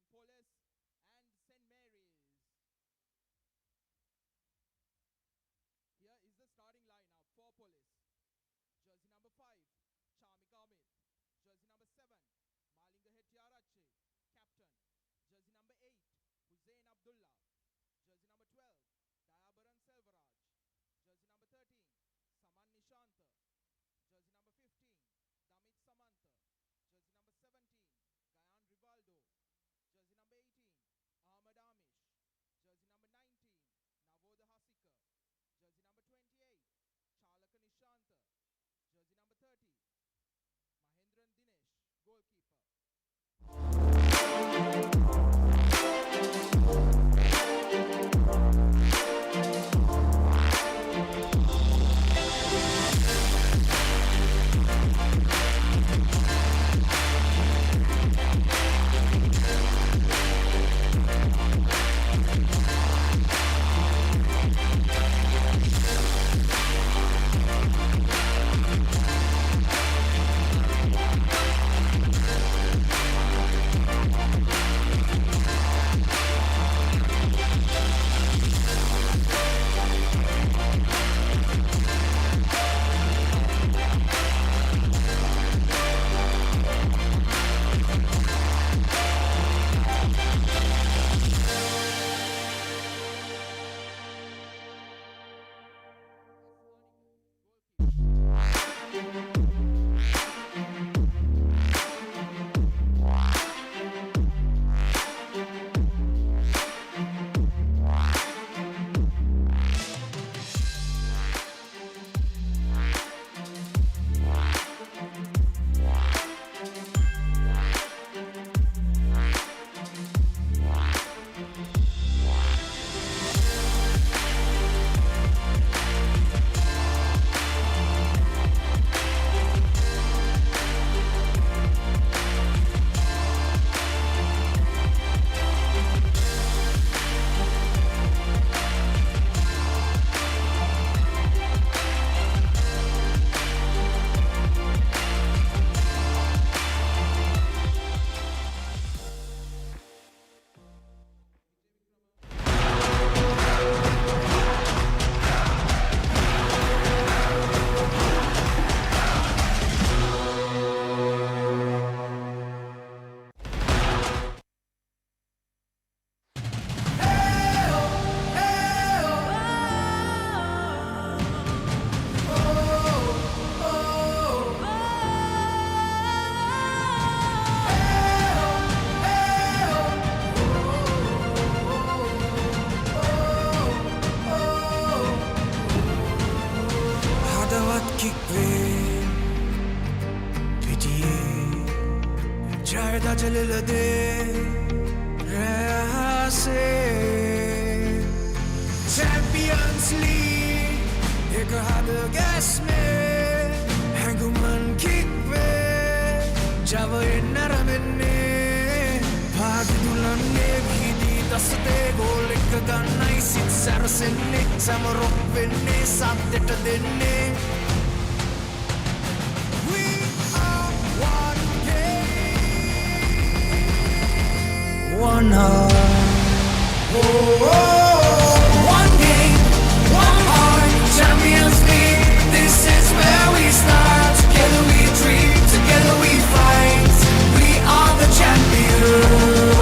Police and St. Mary's. Here is the starting lineup for Police. Jersey number 5, Charmika Amit. Jersey number 7, Malinga Hettiarache, captain. Jersey number 8, Hussein Abdullah. Jersey number 12, Dayabaran Selvaraj. Jersey number 13, Saman Nishanta. Jersey number 15, Damit Samantha. Jersey number 17, Gayan Rivaldo. Jersey number 18, Ahmad Amish. Jersey number 19, Navoda Hasika. Jersey number 28, Chalaka Nishanta. Jersey number 30, Mahendran Dinesh, goalkeeper. Champions League, एक हाथ gas में हैंगुमन kick पे जब नरमने भाग दुल्हने भी दी दस्ते गोल एक गन्नाई सित सरसने समरों बिन्ने साथ देने We are one game, one heart. One game, one heart, Champions League. This is where we start. Together we dream, together we fight. We are the champions.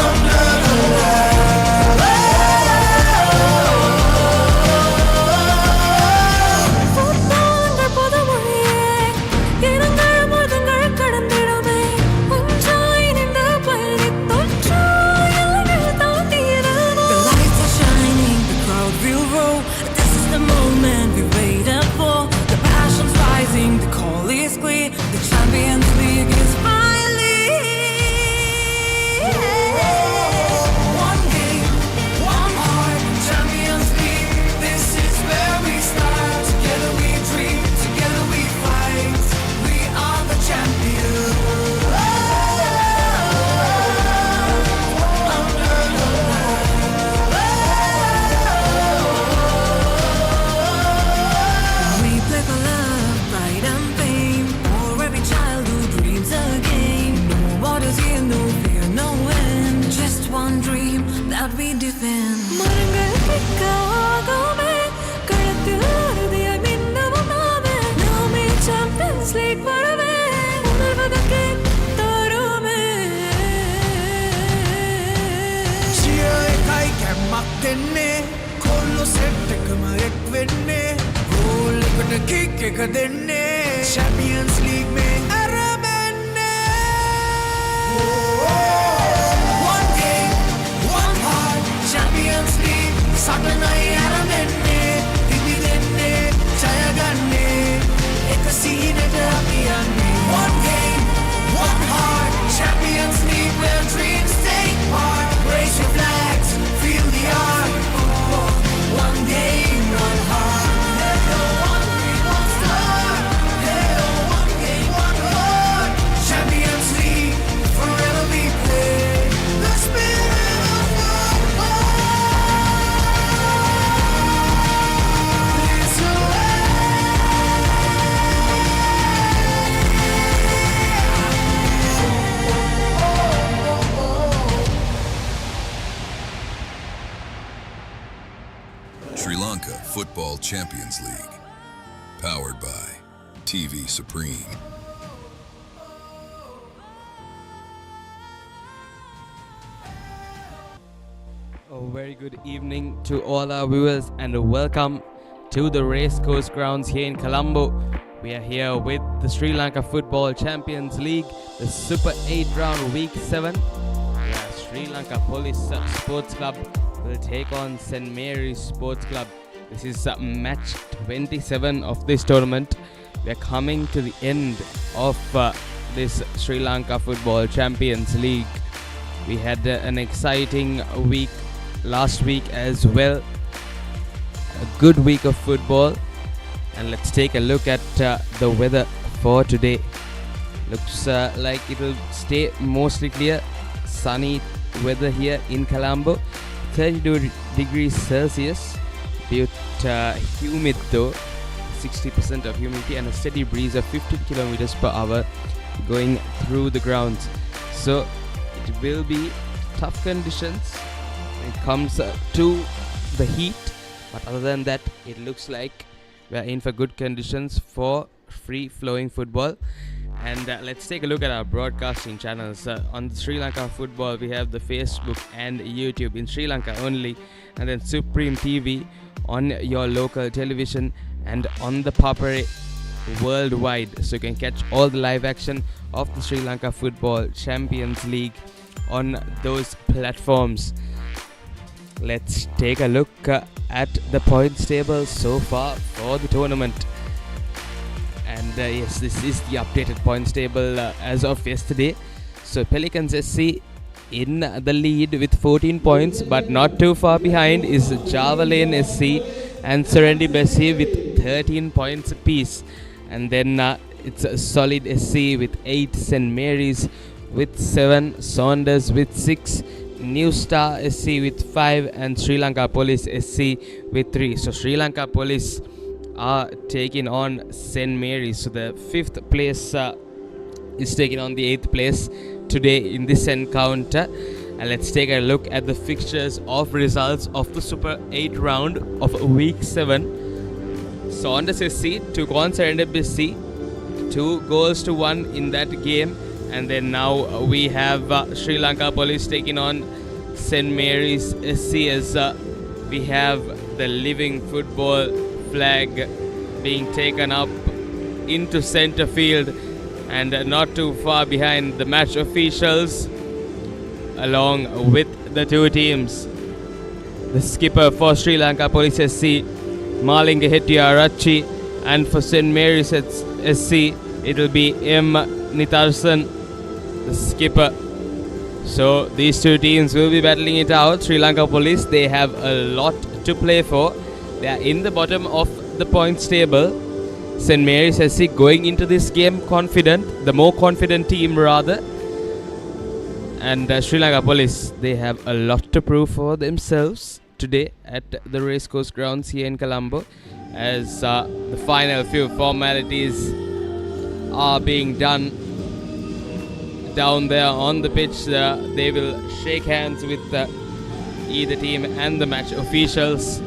Under the light. Football under podamuriye, irangal murdangal kadandidume. Unjai ninda palli thotru. දෙන්නේ කොල්ලෝ set එකම එක් වෙන්නේ goal එකට kick එක දෙන්නේ Champions League මේ අරබන්නේ One game, one heart Champions League සටනයි අරබන්නේ දිවි දෙන්නේ ජය ගන්නේ එක සීනට අපි යන්නේ One game, one heart Champions League where dreams take part Raise your flags, feel the art One game, one heart Hello, one dream, one star Hello, one game, one heart Champions League, forever we play The spirit of football It's Sri Lanka Football Champions League. Powered by TV Supreme. A very good evening to all our viewers and welcome to the Racecourse Grounds here in Colombo. We are here with the Sri Lanka Football Champions League, the Super 8 round week 7. Where Sri Lanka Police Sports Club will take on St. Mary's Sports Club. This is match 27 of this tournament. We are coming to the end of this Sri Lanka Football Champions League. We had an exciting week last week as well. A good week of football. And let's take a look at the weather for today. Looks like it will stay mostly clear. Sunny weather here in Colombo. 32 degrees Celsius. Bit humid though. 60% of humidity and a steady breeze of 15 kilometers per hour going through the grounds. So it will be tough conditions when it comes to the heat. But other than that, it looks like we are in for good conditions for free-flowing football. And let's take a look at our broadcasting channels. On Sri Lanka Football, we have the Facebook and YouTube in Sri Lanka only. And then Supreme TV on your local television and on the Papare worldwide. So you can catch all the live action of the Sri Lanka Football Champions League on those platforms. Let's take a look at the points table so far for the tournament. And yes, this is the updated points table as of yesterday. So Pelicans SC in the lead with 14 points, but not too far behind is Java Lane SC and Serendip SC with 13 points apiece. And then it's Solid SC with 8, St. Mary's with 7, Saunders with 6, New Star SC with 5, and Sri Lanka Police SC with 3. So Sri Lanka Police are taking on St. Mary's. So the 5th place is taking on the 8th place today in this encounter. And let's take a look at the fixtures of results of the Super 8 round of week 7. Saunders SC took on Serendip SC 2-1 in that game. And then now we have Sri Lanka Police taking on St. Mary's SC as we have the living football flag being taken up into center field, and not too far behind the match officials along with the two teams. The skipper for Sri Lanka Police SC, Malinga Hettiarachchi, and for St. Mary's SC it will be M. Nitarsan, the skipper. So these two teams will be battling it out. Sri Lanka Police, they have a lot to play for. They are in the bottom of the points table. St. Mary's SC going into this game confident, the more confident team rather. And Sri Lanka Police, they have a lot to prove for themselves today at the Racecourse Grounds here in Colombo, as the final few formalities are being done down there on the pitch. They will shake hands with either team and the match officials.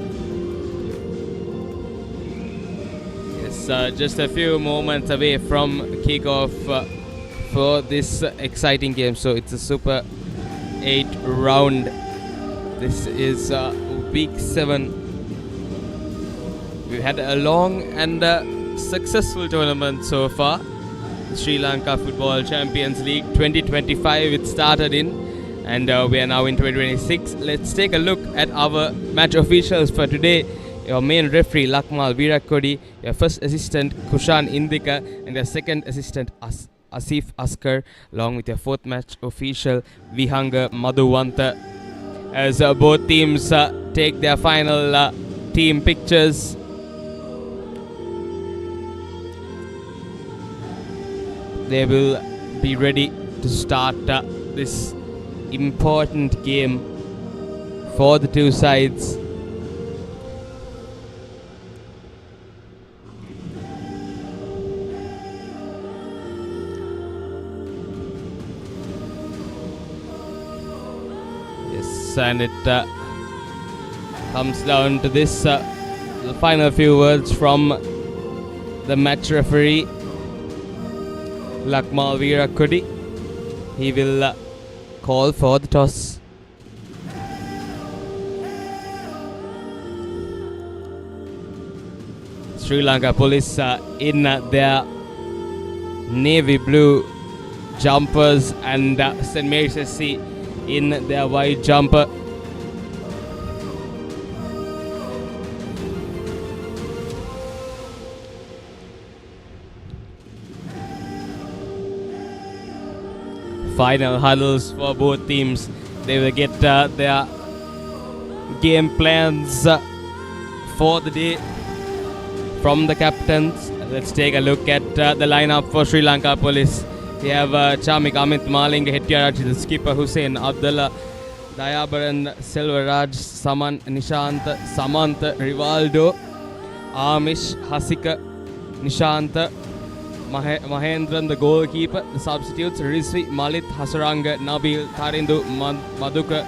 Yes, just a few moments away from kickoff for this exciting game. So it's a Super 8 round. This is week 7. We've had a long and successful tournament so far. Sri Lanka Football Champions League 2025 it started in, and we are now in 2026. Let's take a look at our match officials for today. Your main referee Lakmal Virakodi, your first assistant Kushan Indika, and your second assistant Asif Askar, along with your fourth match official Vihanga Madhuvanta. As both teams take their final team pictures. They will be ready to start this important game for the two sides. Yes, and it comes down to this. The final few words from the match referee Lakmal Virakodi. He will call for the toss. Sri Lanka Police in their navy blue jumpers and St. Mary's SC in their white jumper. Final huddles for both teams. They will get their game plans for the day from the captains. Let's take a look at the lineup for Sri Lanka Police. We have Chamik Amit Malinga Hettiarachchi, the skipper Hussein Abdullah, Dayabaran Selvaraj, Saman Nishant, Samant Rivaldo, Amish Hasika Nishant, Mahendran, the goalkeeper. The substitutes Rizvi, Malit, Hasaranga, Nabil, Tarindu, Madhuka,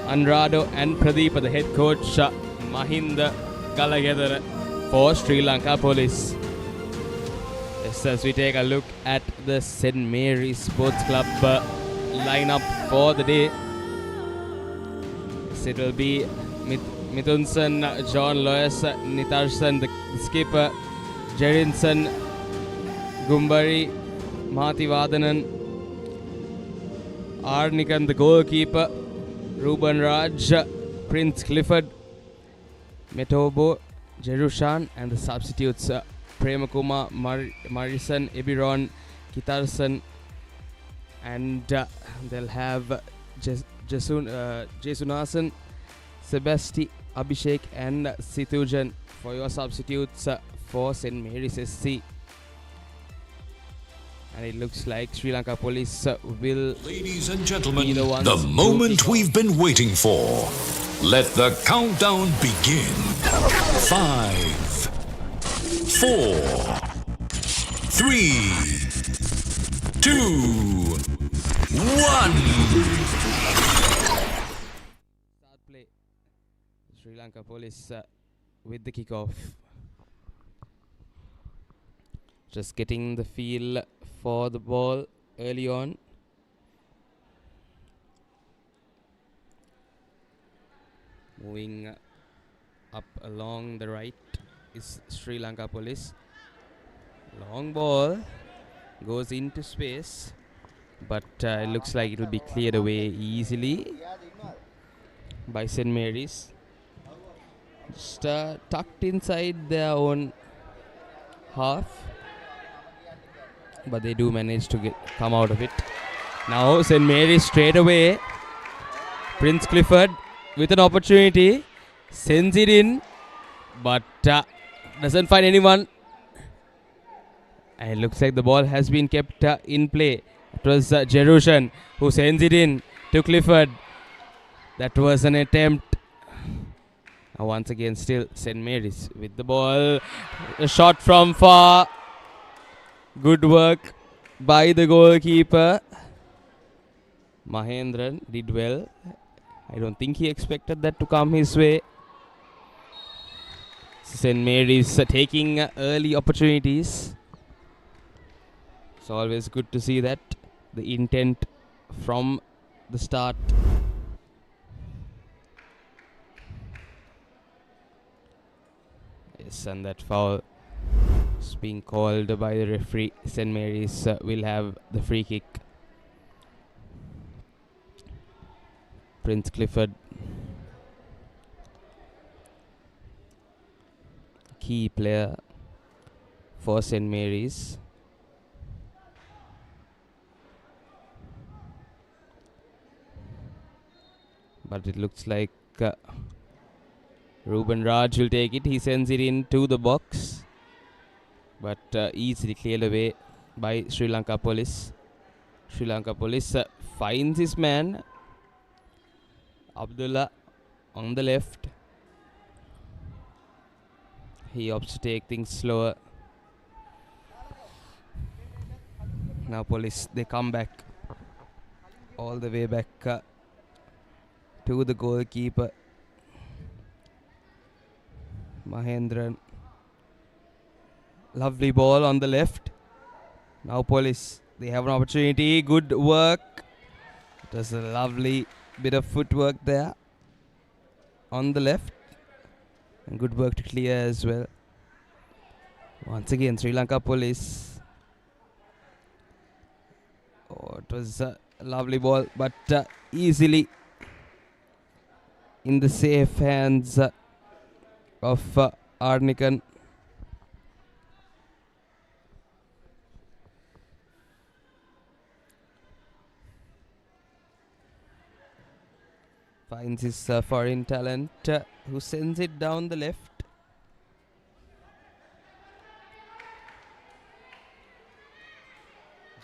Anrado and Pradeep. The head coach Mahinda Galagedara for Sri Lanka Police. Yes, as we take a look at the St. Mary's Sports Club lineup for the day. Yes, it will be Mithunsan, John Lois, Nitarsan, the skipper, Jerinson, Gumbari, Mahati Vadanan, Arnikan, the goalkeeper, Ruben Raj, Prince Clifford, Metobo, Jerushan, and the substitutes Premakuma, Marisan, Ebiron, Kitarsan, and they'll have Jesunasan, Sebasti, Abhishek, and Situjan for your substitutes for St. Mary's SC. And it looks like Sri Lanka Police will Ladies and gentlemen, be the ones the to moment kick we've been waiting for. Let the countdown begin. 5, 4, 3, 2, 1. Start play. Sri Lanka Police with the kickoff. Just getting the feel for the ball early on. Moving up along the right is Sri Lanka Police. Long ball goes into space, but it looks like it will be cleared away easily by St. Mary's. Just tucked inside their own half, but they do manage to come out of it. Now St. Mary's straight away. Prince Clifford with an opportunity, sends it in, but doesn't find anyone. And it looks like the ball has been kept in play. It was Jerushan who sends it in to Clifford. That was an attempt. Once again, still St. Mary's with the ball. A shot from far. Good work by the goalkeeper. Mahendran did well. I don't think he expected that to come his way. St. Mary's taking early opportunities. It's always good to see that. The intent from the start. Yes, and that foul is being called by the referee. St. Mary's will have the free kick. Prince Clifford, key player for St. Mary's. But it looks like Ruben Raj will take it. He sends it into the box, but easily cleared away by Sri Lanka Police. Sri Lanka Police finds his man, Abdullah, on the left. He opts to take things slower. Now Police, they come back all the way back to the goalkeeper, Mahendran. Lovely ball on the left. Now Police, they have an opportunity. Good work. It was a lovely bit of footwork there on the left. And good work to clear as well. Once again, Sri Lanka Police. Oh, it was a lovely ball, but easily in the safe hands of Arnikan. Finds his foreign talent who sends it down the left.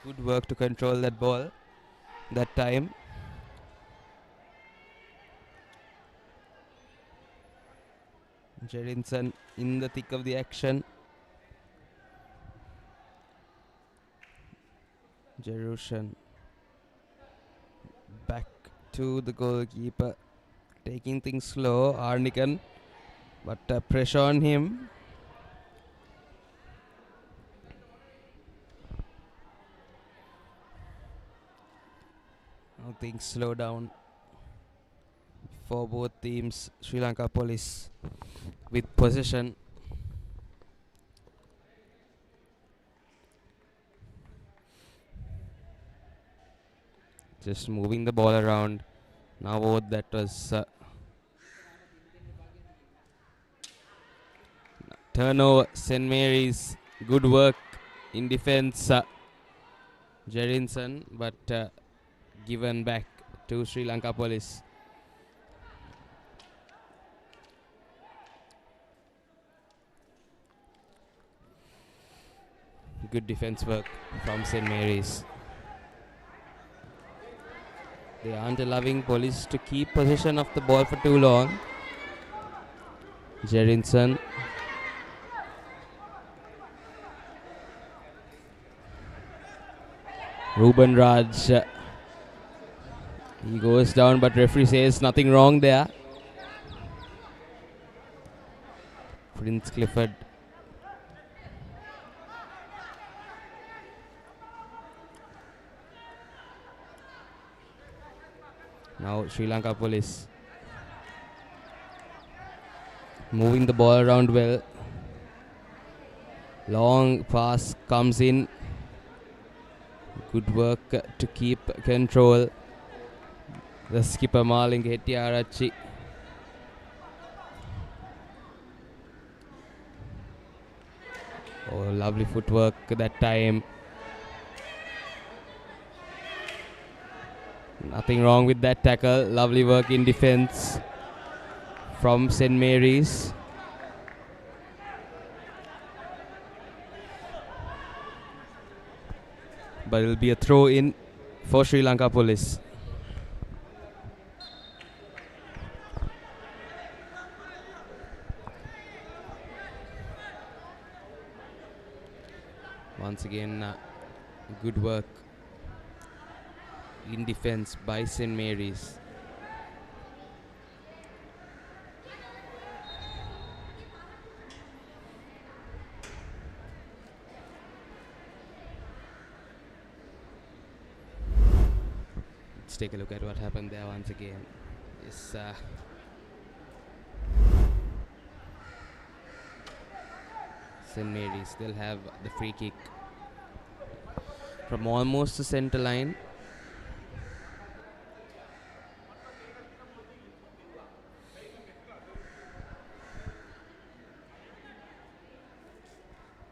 Good work to control that ball that time. Jerinson in the thick of the action. Jerushan back to the goalkeeper, taking things slow. Arnikan, but pressure on him. Now things slow down for both teams. Sri Lanka Police with possession. Just moving the ball around. Now that was turnover. St. Mary's, good work in defense. Jerinson, but given back to Sri Lanka Police. Good defense work from St. Mary's. They aren't allowing Police to keep possession of the ball for too long. Jerinson. Ruben Raj. He goes down, but referee says nothing wrong there. Prince Clifford. Now Sri Lanka Police moving the ball around well. Long pass comes in. Good work to keep control. The skipper Malinga Hettiarachchi. Oh, lovely footwork that time. Nothing wrong with that tackle. Lovely work in defense from St. Mary's. But it will be a throw in for Sri Lanka Police. Once again, good work in defense by St. Mary's. Let's take a look at what happened there once again. Yes, St. Mary's, they'll have the free kick from almost the center line.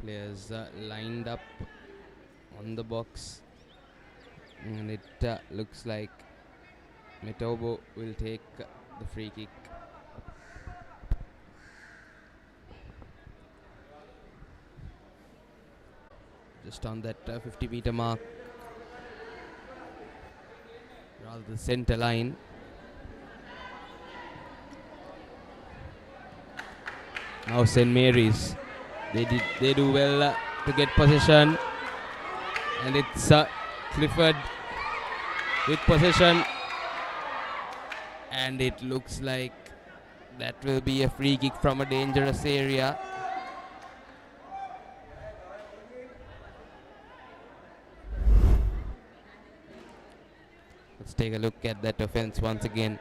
Players lined up on the box, and it looks like Metobo will take the free kick. Just on that 50-meter mark, rather the center line. Now St. Mary's, they do well to get possession, and it's Clifford with possession, and it looks like that will be a free kick from a dangerous area. Let's take a look at that offense once again.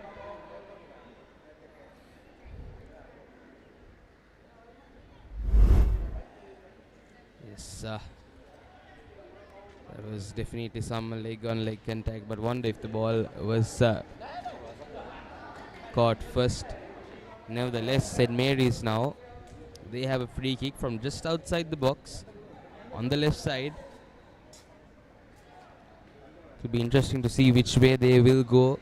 Yes, that was definitely some leg-on-leg contact, but wonder if the ball was caught first. Nevertheless, St. Mary's now, they have a free kick from just outside the box on the left side. It will be interesting to see which way they will go.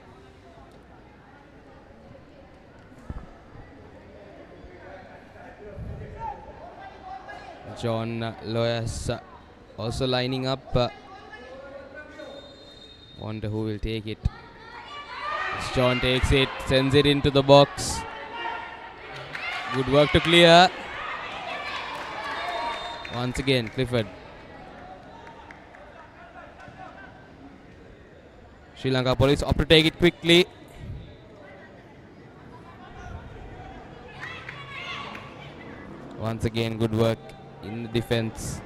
John Loyas also lining up. Wonder who will take it. John takes it, sends it into the box. Good work to clear. Once again, Clifford. Sri Lanka Police opt to take it quickly. Once again, good work in the defense.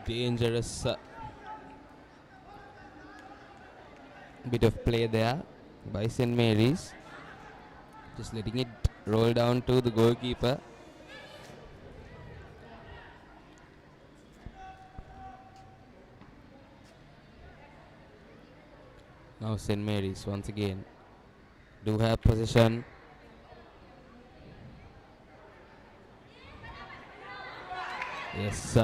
Dangerous bit of play there by St. Mary's. Just letting it roll down to the goalkeeper. Now St. Mary's once again do have possession. Yes,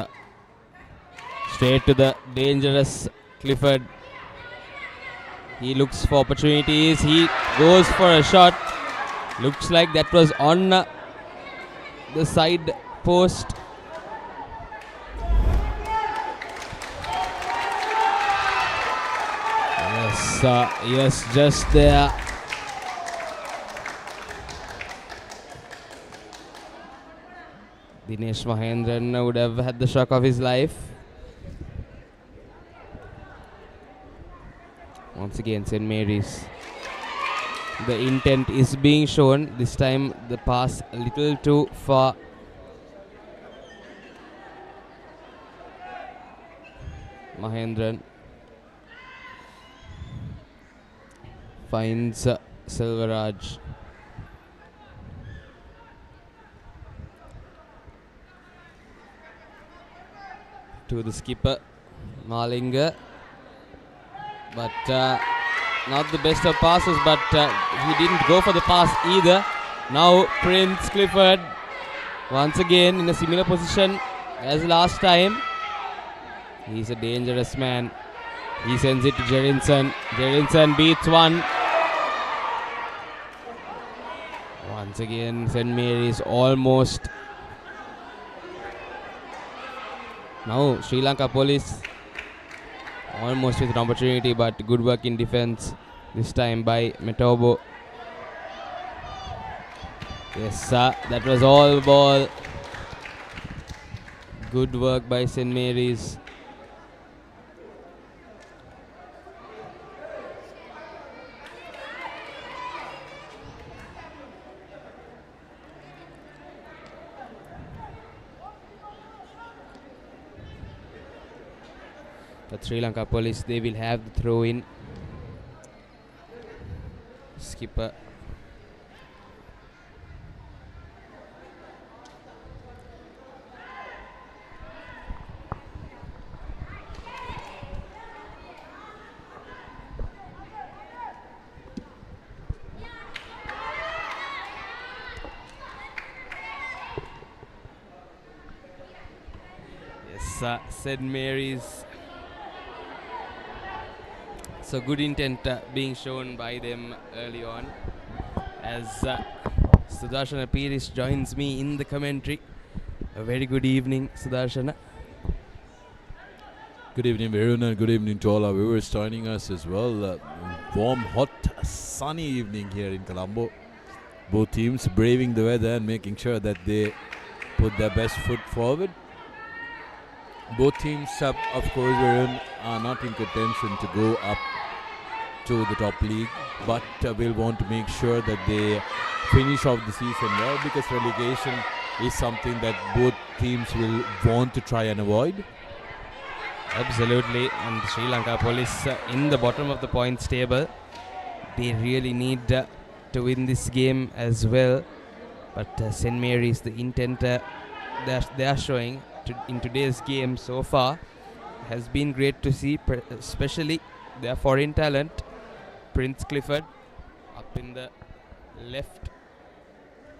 straight to the dangerous Clifford. He looks for opportunities. He goes for a shot. Looks like that was on the side post. Yes, just there. Dinesh Mahendran would have had the shock of his life. Once again, St. Mary's. The intent is being shown. This time the pass a little too far. Mahendran finds Silvaraj. To the skipper, Malinga. But not the best of passes, but he didn't go for the pass either. Now Prince Clifford once again in a similar position as last time. He's a dangerous man. He sends it to Jerinson. Jerinson beats one. Once again, St. Mary's almost. Now Sri Lanka Police almost with an opportunity, but good work in defense this time by Metobo. Yes, that was all ball. Good work by St. Mary's. But Sri Lanka Police, they will have the throw in. Skipper. Yes, St. Mary's. So good intent being shown by them early on. As Sudarshana Piris joins me in the commentary. A very good evening, Sudarshana. Good evening, Varun, and good evening to all our viewers joining us as well. Warm, hot, sunny evening here in Colombo. Both teams braving the weather and making sure that they put their best foot forward. Both teams, of course, Varun, are not in contention to go up to the top league, but will want to make sure that they finish off the season well, because relegation is something that both teams will want to try and avoid. Absolutely, and Sri Lanka Police in the bottom of the points table. They really need to win this game as well. But St. Mary's, the intent they are showing in today's game so far has been great to see, especially their foreign talent, Prince Clifford, up in the left.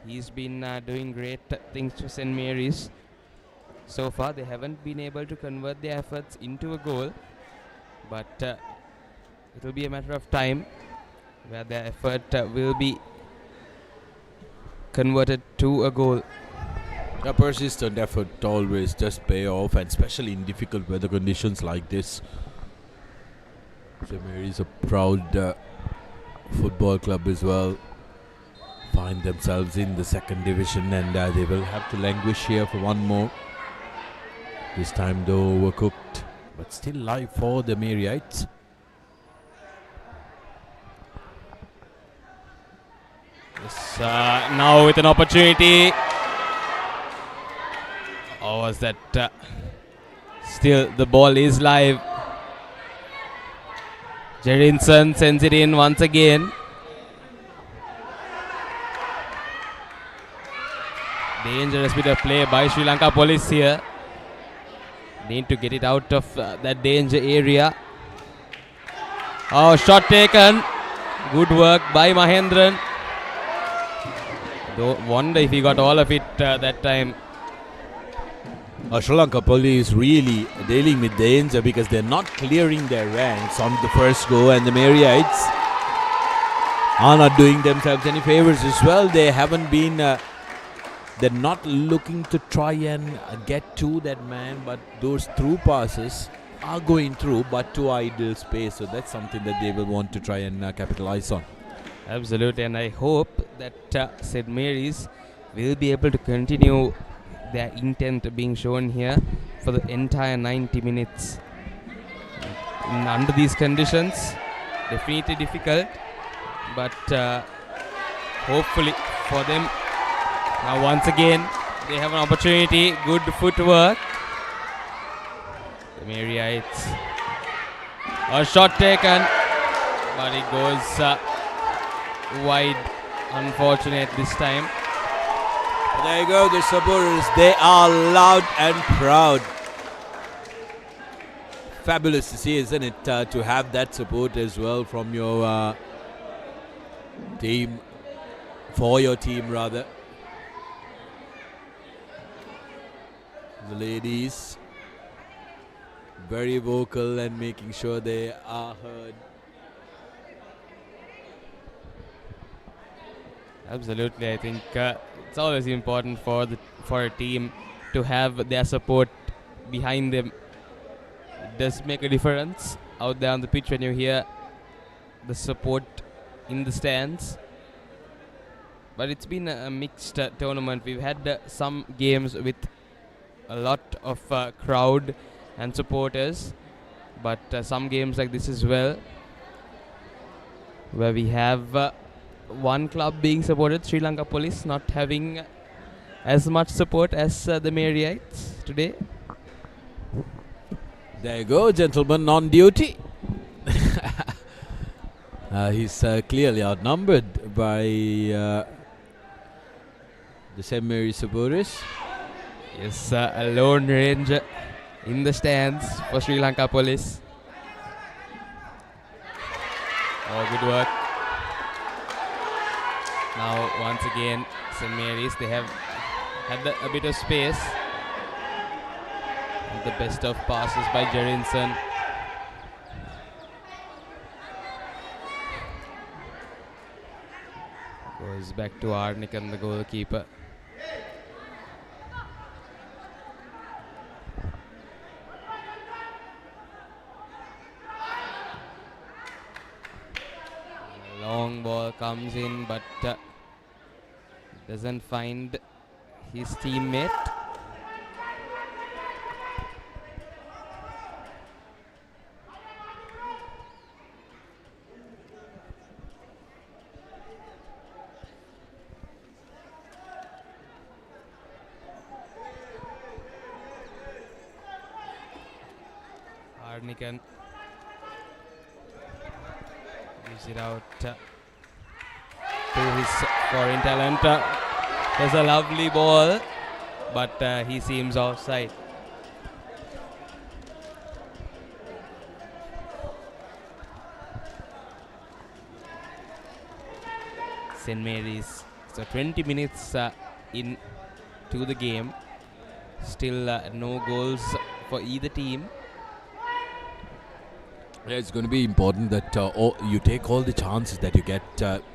He's been doing great things for St. Mary's. So far, they haven't been able to convert their efforts into a goal, but it will be a matter of time where their effort will be converted to a goal. A persistent effort always just pay off, and especially in difficult weather conditions like this. St. Mary's a proud football club as well. Find themselves in the second division, and they will have to languish here for one more. This time though overcooked, but still live for the Maryites. Yes, now with an opportunity. Or was that still the ball is live. Jerinson sends it in once again. Dangerous bit of play by Sri Lanka Police here. Need to get it out of that danger area. Oh, shot taken. Good work by Mahendran. Don't wonder if he got all of it that time. Sri Lanka Police really dealing with danger because they're not clearing their ranks on the first go, and the Maryites are not doing themselves any favors as well. They haven't been, they're not looking to try and get to that man, but those through passes are going through, but to idle space. So that's something that they will want to try and capitalize on. Absolutely, and I hope that St. Mary's will be able to continue their intent being shown here for the entire 90 minutes. Under these conditions, definitely difficult, but hopefully for them. Now once again, they have an opportunity. Good footwork. The Maryites. A shot taken, but it goes wide. Unfortunate this time. There you go, the supporters, they are loud and proud. Fabulous to see, isn't it, to have that support as well from your team, for your team rather. The ladies, very vocal and making sure they are heard. Absolutely, I think it's always important for a team to have their support behind them. It does make a difference out there on the pitch when you hear the support in the stands. But it's been a mixed tournament. We've had some games with a lot of crowd and supporters, but some games like this as well, where we have one club being supported, Sri Lanka Police not having as much support as the Maryites today. There you go, gentlemen on duty. He's clearly outnumbered by the St. Mary's supporters. Yes, a lone ranger in the stands for Sri Lanka Police. Oh, good work. Now, once again, St. Mary's, they have had a bit of space. And the best of passes by Jerinson. Goes back to Arnikan, the goalkeeper. Long ball comes in, but doesn't find his teammate. Arnikan gives it out to his foreign talent. There's a lovely ball, but he seems offside. St. Mary's. So 20 minutes in to the game. Still no goals for either team. Yeah, it's going to be important that you take all the chances that you get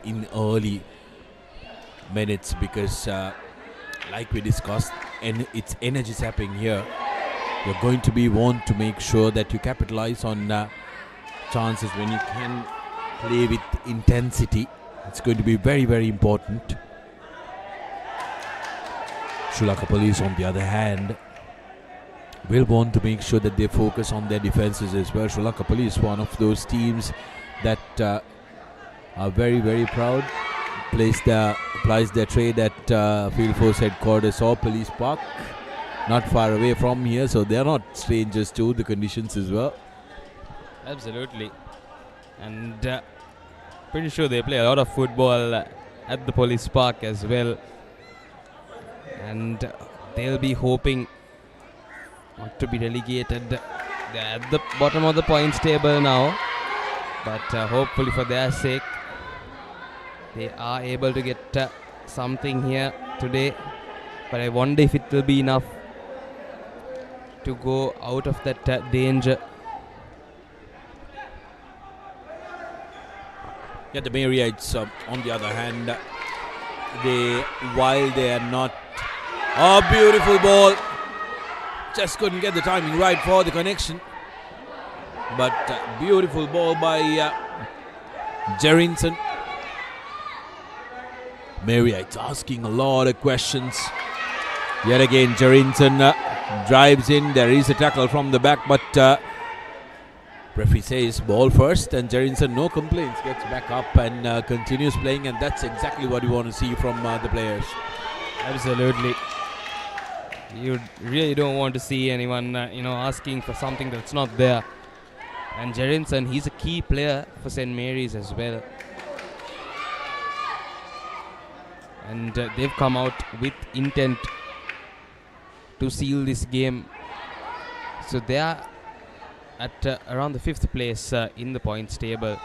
in early minutes because, like we discussed, and it's energy sapping here. You're going to be want to make sure that you capitalize on chances when you can play with intensity. It's going to be very, very important. Sri Lanka Police, on the other hand, will want to make sure that they focus on their defenses as well. Sri Lanka Police, one of those teams that are very, very proud. Applies their trade at Field Force Headquarters or Police Park, not far away from here, so they're not strangers to the conditions as well. Absolutely. And pretty sure they play a lot of football at the Police Park as well. And they'll be hoping not to be relegated. They're at the bottom of the points table now, but hopefully for their sake they are able to get something here today. But I wonder if it will be enough to go out of that danger. Yeah, the Marriotts, on the other hand, while they are not... Oh, beautiful ball. Just couldn't get the timing right for the connection. But beautiful ball by Jerinson. Marriotts asking a lot of questions. Yet again, Jerinson drives in. There is a tackle from the back, but referee says ball first, and Jerinson, no complaints, gets back up and continues playing, and that's exactly what you want to see from the players. Absolutely. You really don't want to see anyone, asking for something that's not there. And Jerinson, he's a key player for St. Mary's as well. And they've come out with intent to seal this game. So they are at around the 5th place in the points table.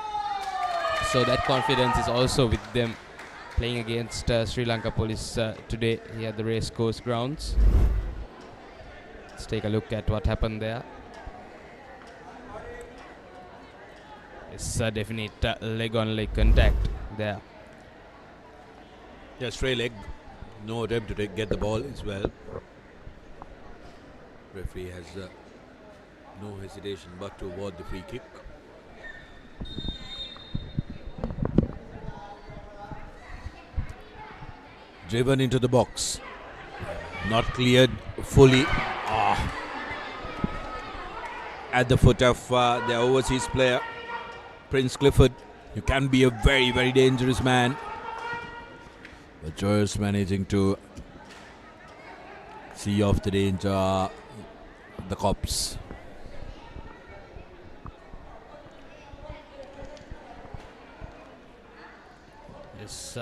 So that confidence is also with them, playing against Sri Lanka Police today here at the Racecourse grounds. Let's take a look at what happened there. It's a definite leg-on-leg contact there. Yeah, straight leg. No attempt to get the ball as well. Referee has no hesitation but to award the free kick. Driven into the box. Not cleared fully. At the foot of the overseas player, Prince Clifford. You can be a very, very dangerous man. But Joyce managing to see off the danger, the cops. Yes,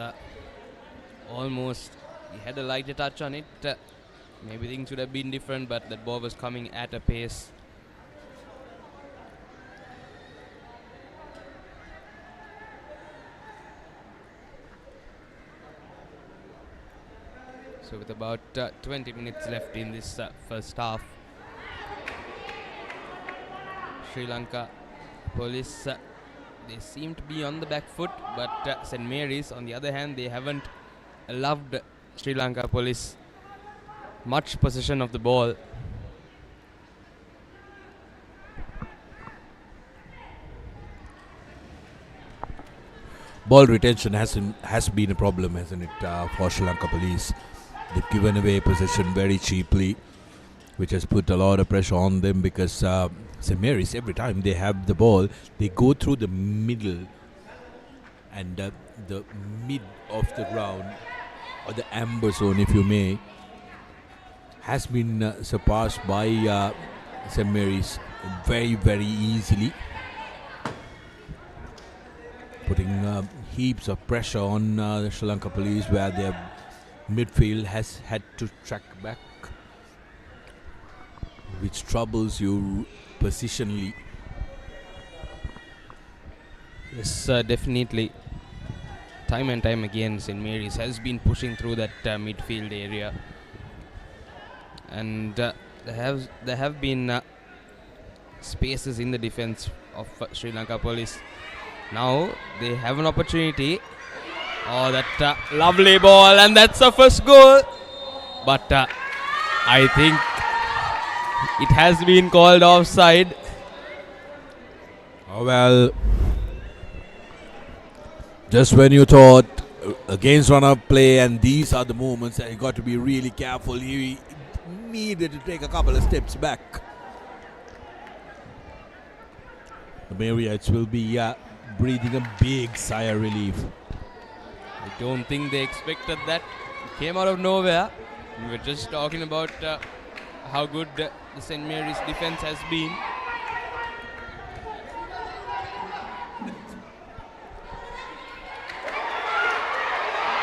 almost. He had a lighter touch on it. Maybe things would have been different, but that ball was coming at a pace. So with about 20 minutes left in this first half, Sri Lanka Police, they seem to be on the back foot, but St. Mary's, on the other hand, they haven't allowed Sri Lanka Police much possession of the ball. Ball retention has been a problem, hasn't it, for Sri Lanka Police? They've given away possession very cheaply, which has put a lot of pressure on them because St. Mary's, every time they have the ball, they go through the middle and the mid of the ground, or the amber zone, if you may, has been surpassed by St. Mary's very, very easily, putting heaps of pressure on the Sri Lanka Police, where their midfield has had to track back, which troubles you positionally. Yes, definitely. Time and time again, St. Mary's has been pushing through that midfield area, and there have been spaces in the defense of Sri Lanka Police. Now they have an opportunity. Oh, that lovely ball, and that's the first goal. But I think it has been called offside. Oh, well, just when you thought against run-up play, and these are the moments that you got to be really careful, he needed to take a couple of steps back. The Marriotts will be breathing a big sigh of relief. I don't think they expected that. It came out of nowhere. We were just talking about how good the St. Mary's defense has been.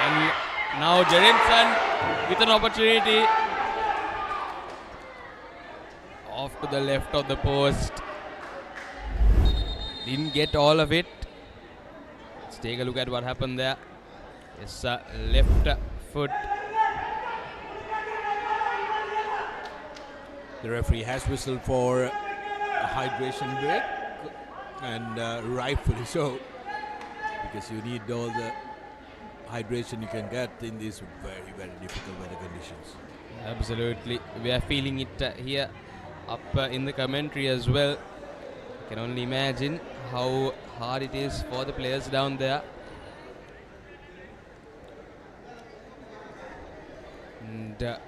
And now Jerinson with an opportunity. Off to the left of the post. Didn't get all of it. Let's take a look at what happened there. It's left foot. The referee has whistled for a hydration break, and rightfully so, because you need all the hydration you can get in these very, very difficult weather conditions. Absolutely. We are feeling it here up in the commentary as well. I can only imagine how hard it is for the players down there. And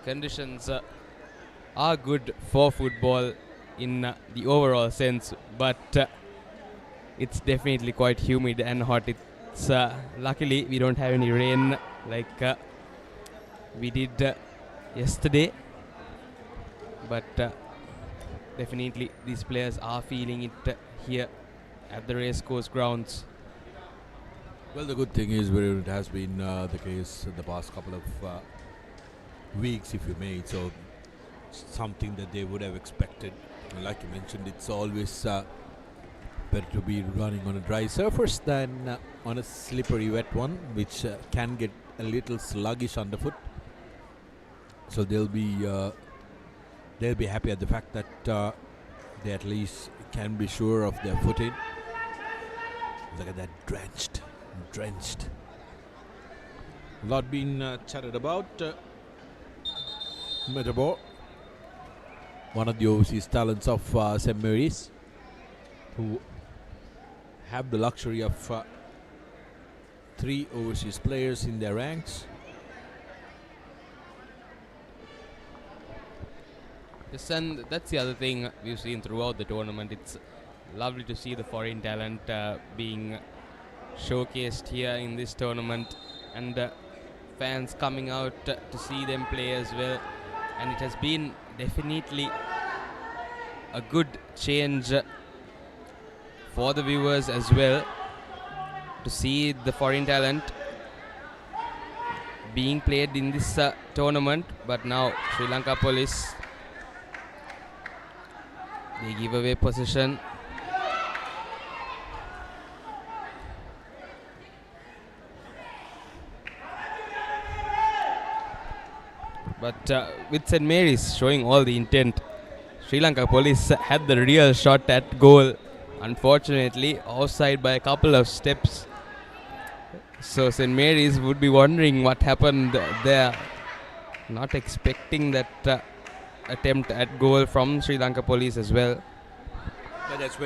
conditions are good for football in the overall sense, but it's definitely quite humid and hot. It's luckily we don't have any rain like we did yesterday, but definitely these players are feeling it here at the racecourse grounds. Well, the good thing is, where it has been the case in the past couple of weeks, if you may, so something that they would have expected. And like you mentioned, it's always better to be running on a dry surface than on a slippery wet one, which can get a little sluggish underfoot. So they'll be happy at the fact that they at least can be sure of their footing. Look at that, drenched. A lot been chatted about. Metabor, one of the overseas talents of St. Mary's, who have the luxury of 3 overseas players in their ranks. Yes, and that's the other thing we've seen throughout the tournament. It's lovely to see the foreign talent being showcased here in this tournament, and fans coming out to see them play as well. And it has been definitely a good change for the viewers as well. to see the foreign talent being played in this tournament, but now Sri Lanka Police, they give away possession. But with St. Mary's showing all the intent, Sri Lanka Police had the real shot at goal. Unfortunately, offside by a couple of steps. So St. Mary's would be wondering what happened there. Not expecting that attempt at goal from Sri Lanka Police as well. But that's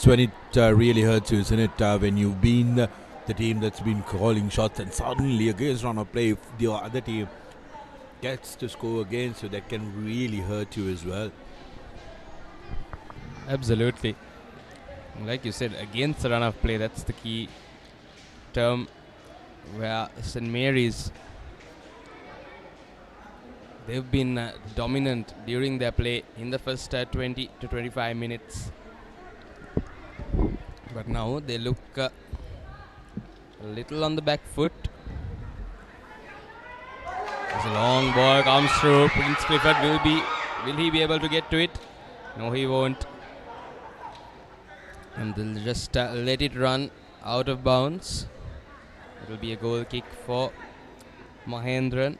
when it really hurts you, isn't it? When you've been the team that's been calling shots and suddenly against run of play, if the other team gets to score against you, that can really hurt you as well. Absolutely. Like you said, against the run of play, that's the key term, where St. Mary's, they've been dominant during their play in the first 20 to 25 minutes. But now they look a little on the back foot. As a long ball comes through, Prince Clifford will he be able to get to it? No, he won't. And they'll just let it run out of bounds. It will be a goal kick for Mahendran.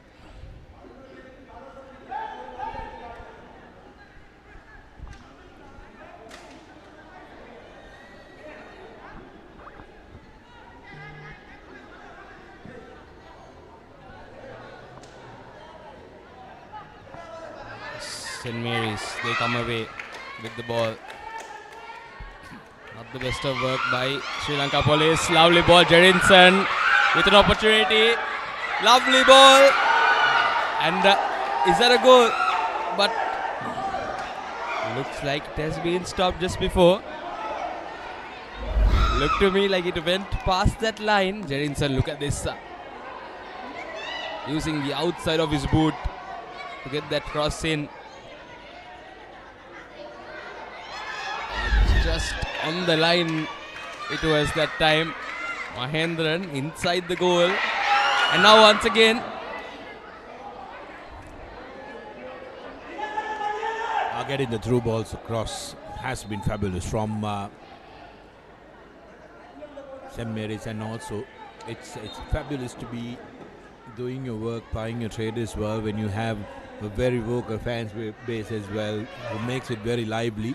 St. Mary's, they come away with the ball. Not the best of work by Sri Lanka Police. Lovely ball, Jerinson with an opportunity. Lovely ball. And is that a goal? But looks like it has been stopped just before. Looked to me like it went past that line. Jerinson, look at this. Using the outside of his boot to get that cross in. Just on the line it was that time. Mahendran inside the goal, and now once again Getting the through balls across has been fabulous from St. Mary's, and also it's fabulous to be doing your work, plying your trade as well, when you have a very vocal fans base as well, who makes it very lively.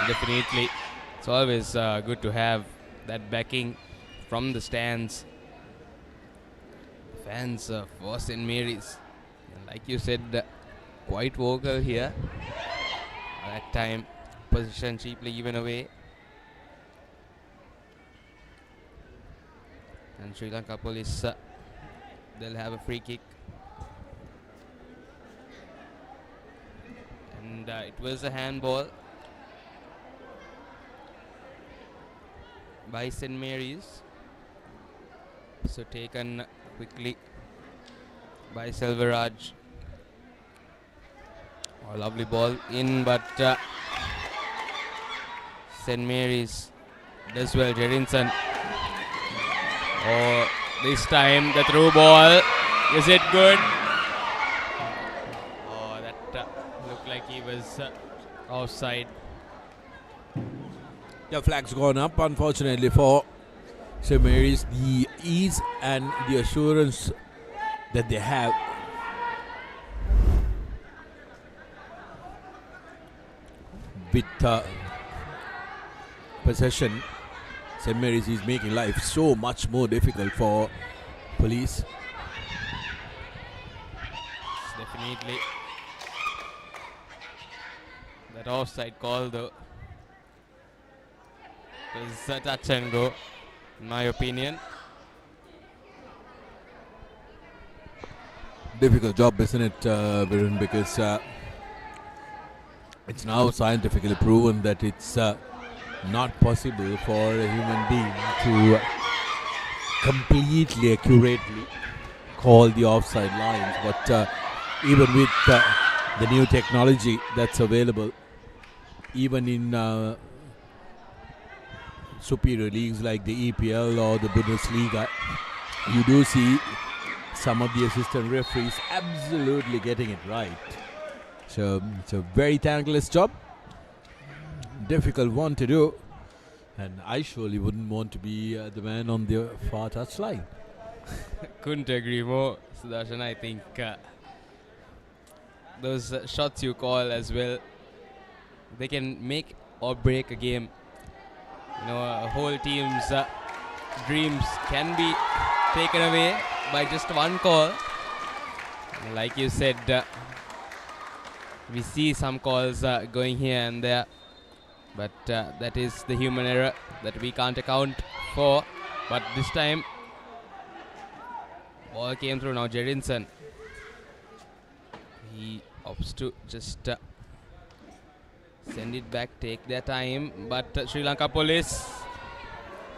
Definitely, it's always good to have that backing from the stands. Fans for St. Mary's, and like you said, quite vocal here. That time, position cheaply given away. And Sri Lanka Police, they'll have a free kick. And it was a handball by St. Mary's. So taken quickly by Selvaraj. Oh, lovely ball in, but St. Mary's does well. Jerinson. Oh, this time the through ball. Is it good? Oh, that looked like he was offside. The flag's gone up, unfortunately, for St. Mary's. The ease and the assurance that they have with possession, St. Mary's is making life so much more difficult for police. Definitely. That offside call, though, was a touch and go, in my opinion. Difficult job, isn't it, Virun? Because it's now scientifically proven that it's not possible for a human being to completely accurately call the offside lines. But even with the new technology that's available, even in superior leagues like the EPL or the Bundesliga, you do see some of the assistant referees absolutely getting it right. So it's a very thankless job, difficult one to do, and I surely wouldn't want to be the man on the far touchline. Couldn't agree more, Sudarshan. I think those shots you call as well, they can make or break a game. You know, a whole team's dreams can be taken away by just one call. Like you said, we see some calls going here and there, but that is the human error that we can't account for. But this time, ball came through. Now Jerinson, he opts to just send it back, take their time, but Sri Lanka Police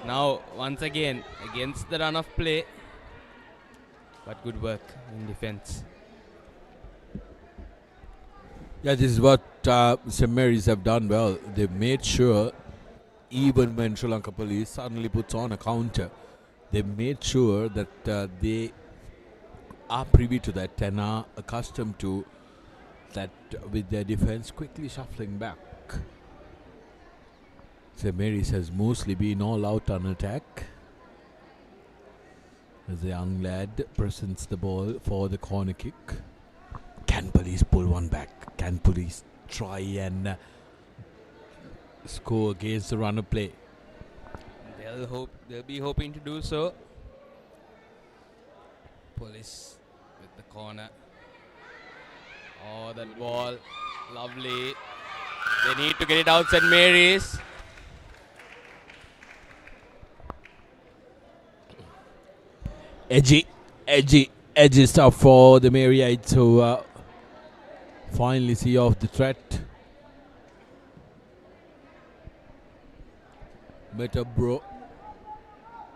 now once again against the run of play, but good work in defense. Yeah, this is what St. Mary's have done well. They've made sure, even when Sri Lanka Police suddenly puts on a counter, they've made sure that they are privy to that and are accustomed to that, with their defense quickly shuffling back. St. Mary's has mostly been all out on attack as the young lad presents the ball for the corner kick. Can Police pull one back? Can Police try and score against the run of play? They'll be hoping to do so. Police with the corner. Oh, that ball, lovely. They need to get it out, St. Mary's. Edgy stuff for the Maryites, who finally see off the threat. Bro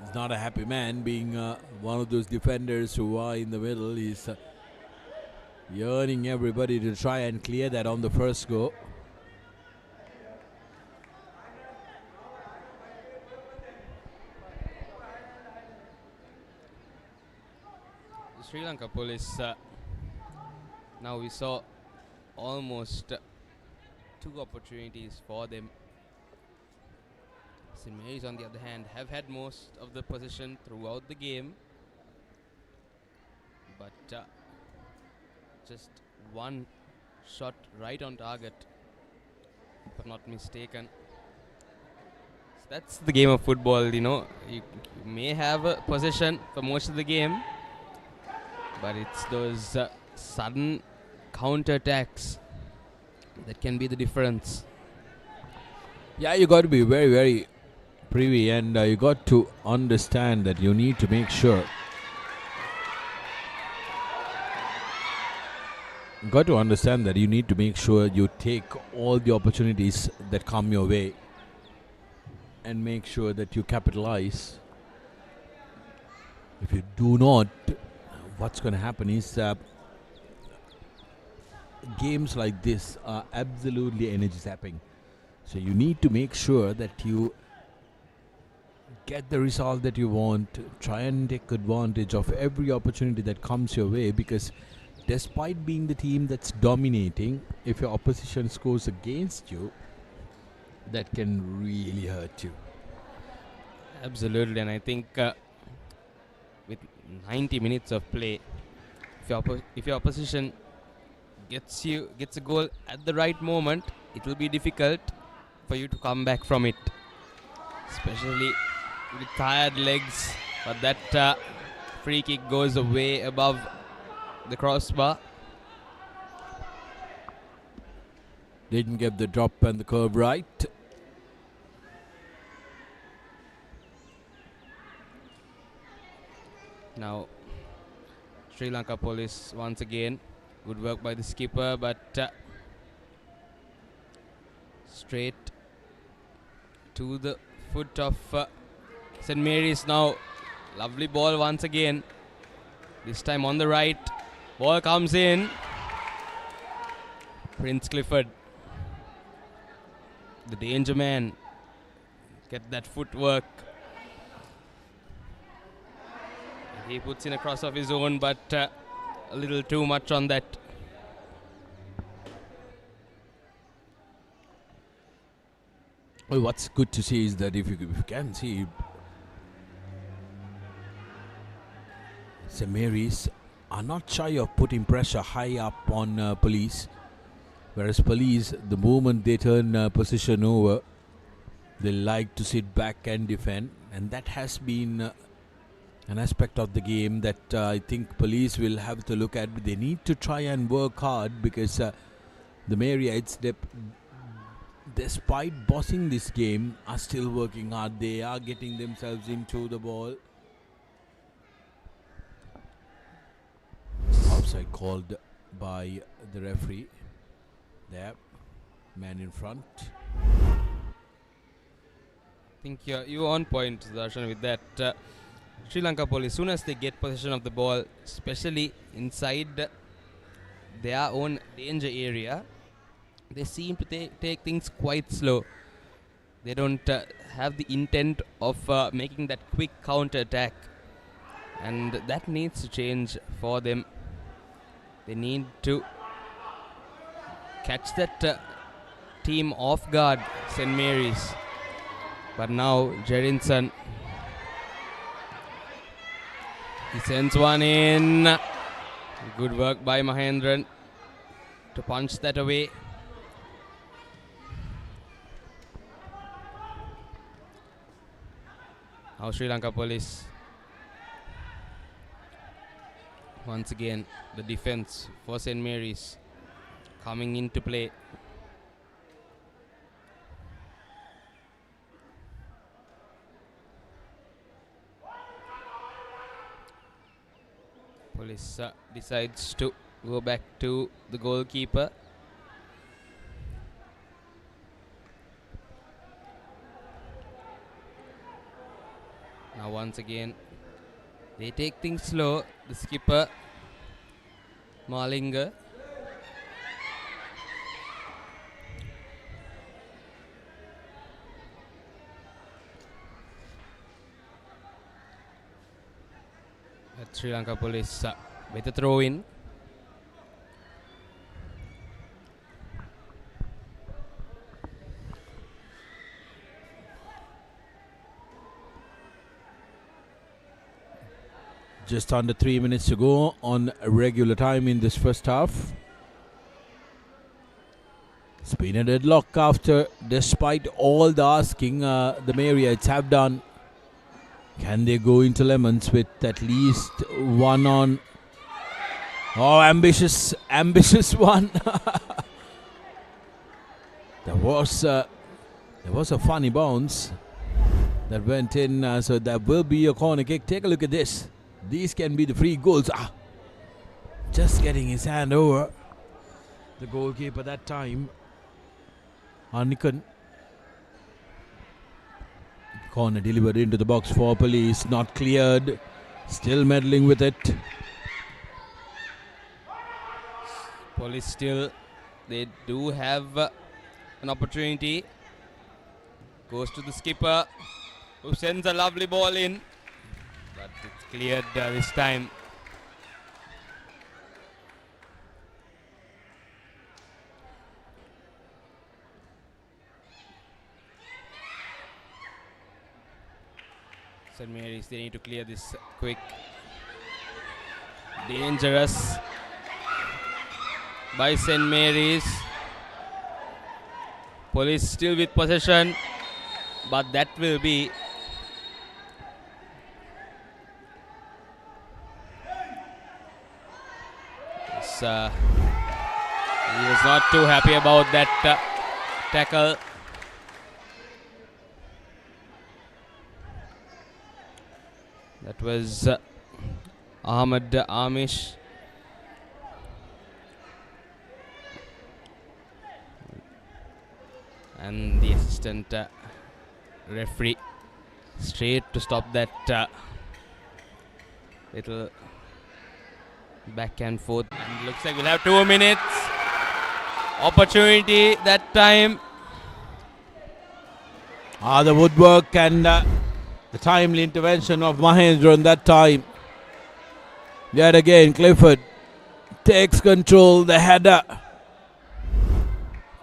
is not a happy man, being one of those defenders who are in the middle. He's yearning everybody to try and clear that on the first go. Sri Lanka Police, now we saw almost 2 opportunities for them. St. Mary's, on the other hand, have had most of the possession throughout the game, but just one shot right on target, if I'm not mistaken. So that's the game of football, you know. You may have a possession for most of the game, but it's those sudden counter-attacks that can be the difference. Yeah, you got to be very, very privy, and you got to understand that you need to make sure. You got to understand that you need to make sure you take all the opportunities that come your way and make sure that you capitalize. If you do not, what's going to happen is games like this are absolutely energy zapping. So you need to make sure that you get the result that you want. Try and take advantage of every opportunity that comes your way, because despite being the team that's dominating, if your opposition scores against you, that can really hurt you. Absolutely, and I think with 90 minutes of play, if your opposition gets a goal at the right moment, it will be difficult for you to come back from it, especially with tired legs. But that free kick goes way above the crossbar. Didn't get the drop and the curve right. Now Sri Lanka Police once again. Good work by the skipper, but straight to the foot of St. Mary's now. Lovely ball once again. This time on the right. Ball comes in. Prince Clifford, the danger man, get that footwork. He puts in a cross of his own, but a little too much on that. Well, what's good to see is that if you can see, St. Mary's are not shy of putting pressure high up on Police. Whereas Police, the moment they turn position over, they like to sit back and defend. And that has been an aspect of the game that I think Police will have to look at. They need to try and work hard because the Marriotts, despite bossing this game, are still working hard. They are getting themselves into the ball. Offside called by the referee. There, man in front. I think you're on point, Darshan, with that. Sri Lanka Police, soon as they get possession of the ball, especially inside their own danger area, they seem to take things quite slow. They don't have the intent of making that quick counter attack, and that needs to change for them. They need to catch that team off guard, St. Mary's. But now Jerinson, he sends one in. Good work by Mahendran to punch that away. Now Sri Lanka Police. Once again, the defense for St. Mary's coming into play. Police decides to go back to the goalkeeper. Now once again, they take things slow. The skipper, Malinga. At Sri Lanka Police with a throw in. Just under 3 minutes to go on regular time in this first half. It's been a deadlock after, despite all the asking the Marriotts have done. Can they go into lemons with at least one on? Oh, ambitious one. There was a funny bounce that went in, so that will be a corner kick. Take a look at this. These can be the free goals. Just getting his hand over the goalkeeper that time. Annikan. Corner delivered into the box for Police. Not cleared. Still meddling with it. Police still, they do have an opportunity. Goes to the skipper, who sends a lovely ball in. But it's cleared this time. St. Mary's, they need to clear this quick. Dangerous by St. Mary's. Police still with possession, but that will be he was not too happy about that tackle. That was Ahmed Amish. And the assistant referee straight to stop that little back and forth. And looks like we'll have 2 minutes. Opportunity that time. The woodwork and the timely intervention of Mahendra in that time. Yet again, Clifford takes control. The header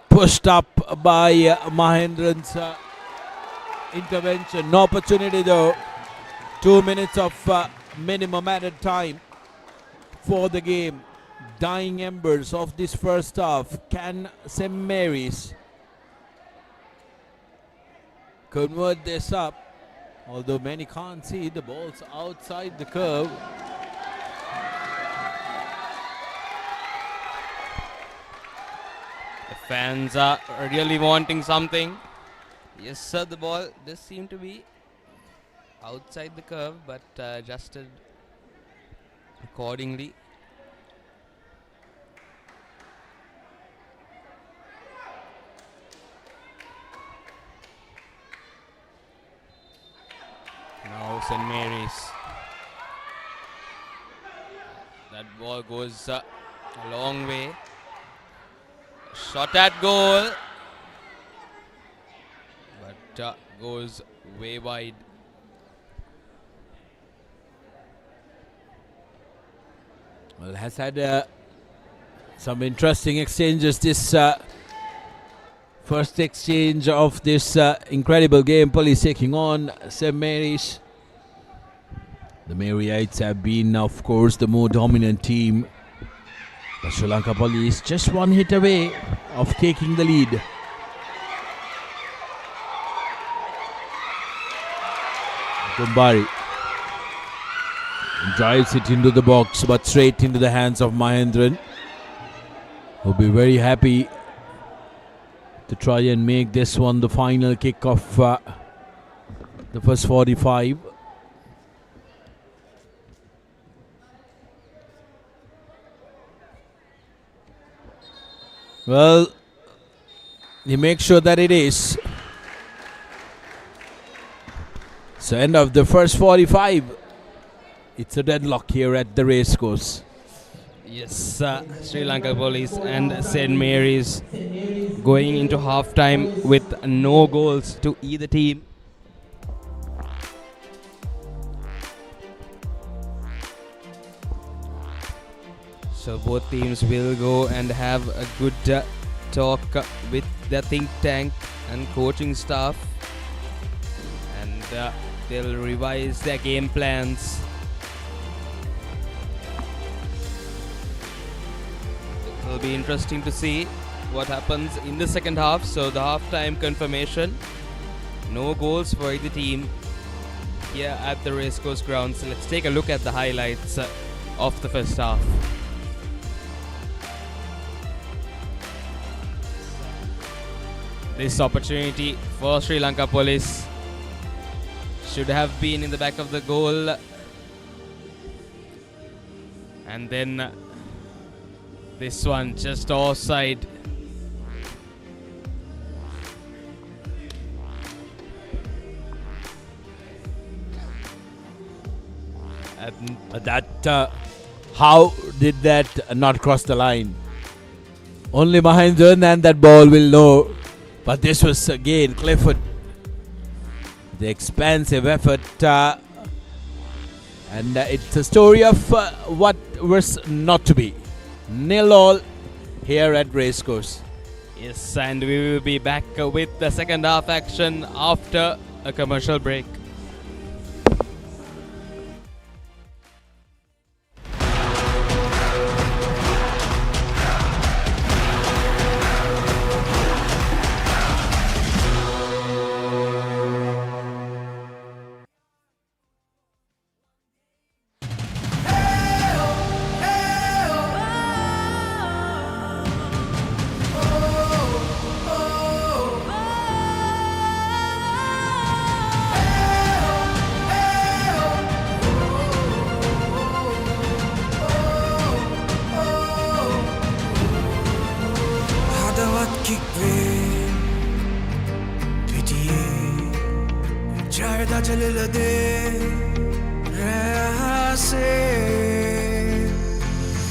pushed up by Mahendran's intervention. No opportunity though. 2 minutes of minimum added time for the game. Dying embers of this first half. Can St. Mary's convert this up? Although many can't see, the ball's outside the curve. The fans are really wanting something. Yes, sir, the ball does seem to be outside the curve, but adjusted accordingly. Now St. Mary's. That ball goes a long way. Shot at goal. But goes way wide. Well, has had some interesting exchanges this first exchange of this incredible game. Police taking on St. Mary's. The Maryites have been, of course, the more dominant team. But Sri Lanka Police just one hit away of taking the lead. Kumbari drives it into the box, but straight into the hands of Mahendran, who'll be very happy to try and make this one the final kick of the first 45. Well, he makes sure that it is. So end of the first 45. It's a deadlock here at the racecourse. Yes, Sri Lanka Police and St. Mary's going into half-time with no goals to either team. So both teams will go and have a good talk with the think tank and coaching staff, and they'll revise their game plans. It will be interesting to see what happens in the second half. So the half-time confirmation, no goals for either team here at the racecourse grounds. So let's take a look at the highlights of the first half. This opportunity for Sri Lanka Police should have been in the back of the goal, and then this one just offside. How did that not cross the line? Only Mahendran and that ball will know. But this was again Clifford. The expansive effort. And it's a story of what was not to be. 0-0 here at Racecourse. Yes, and we will be back with the second half action after a commercial break.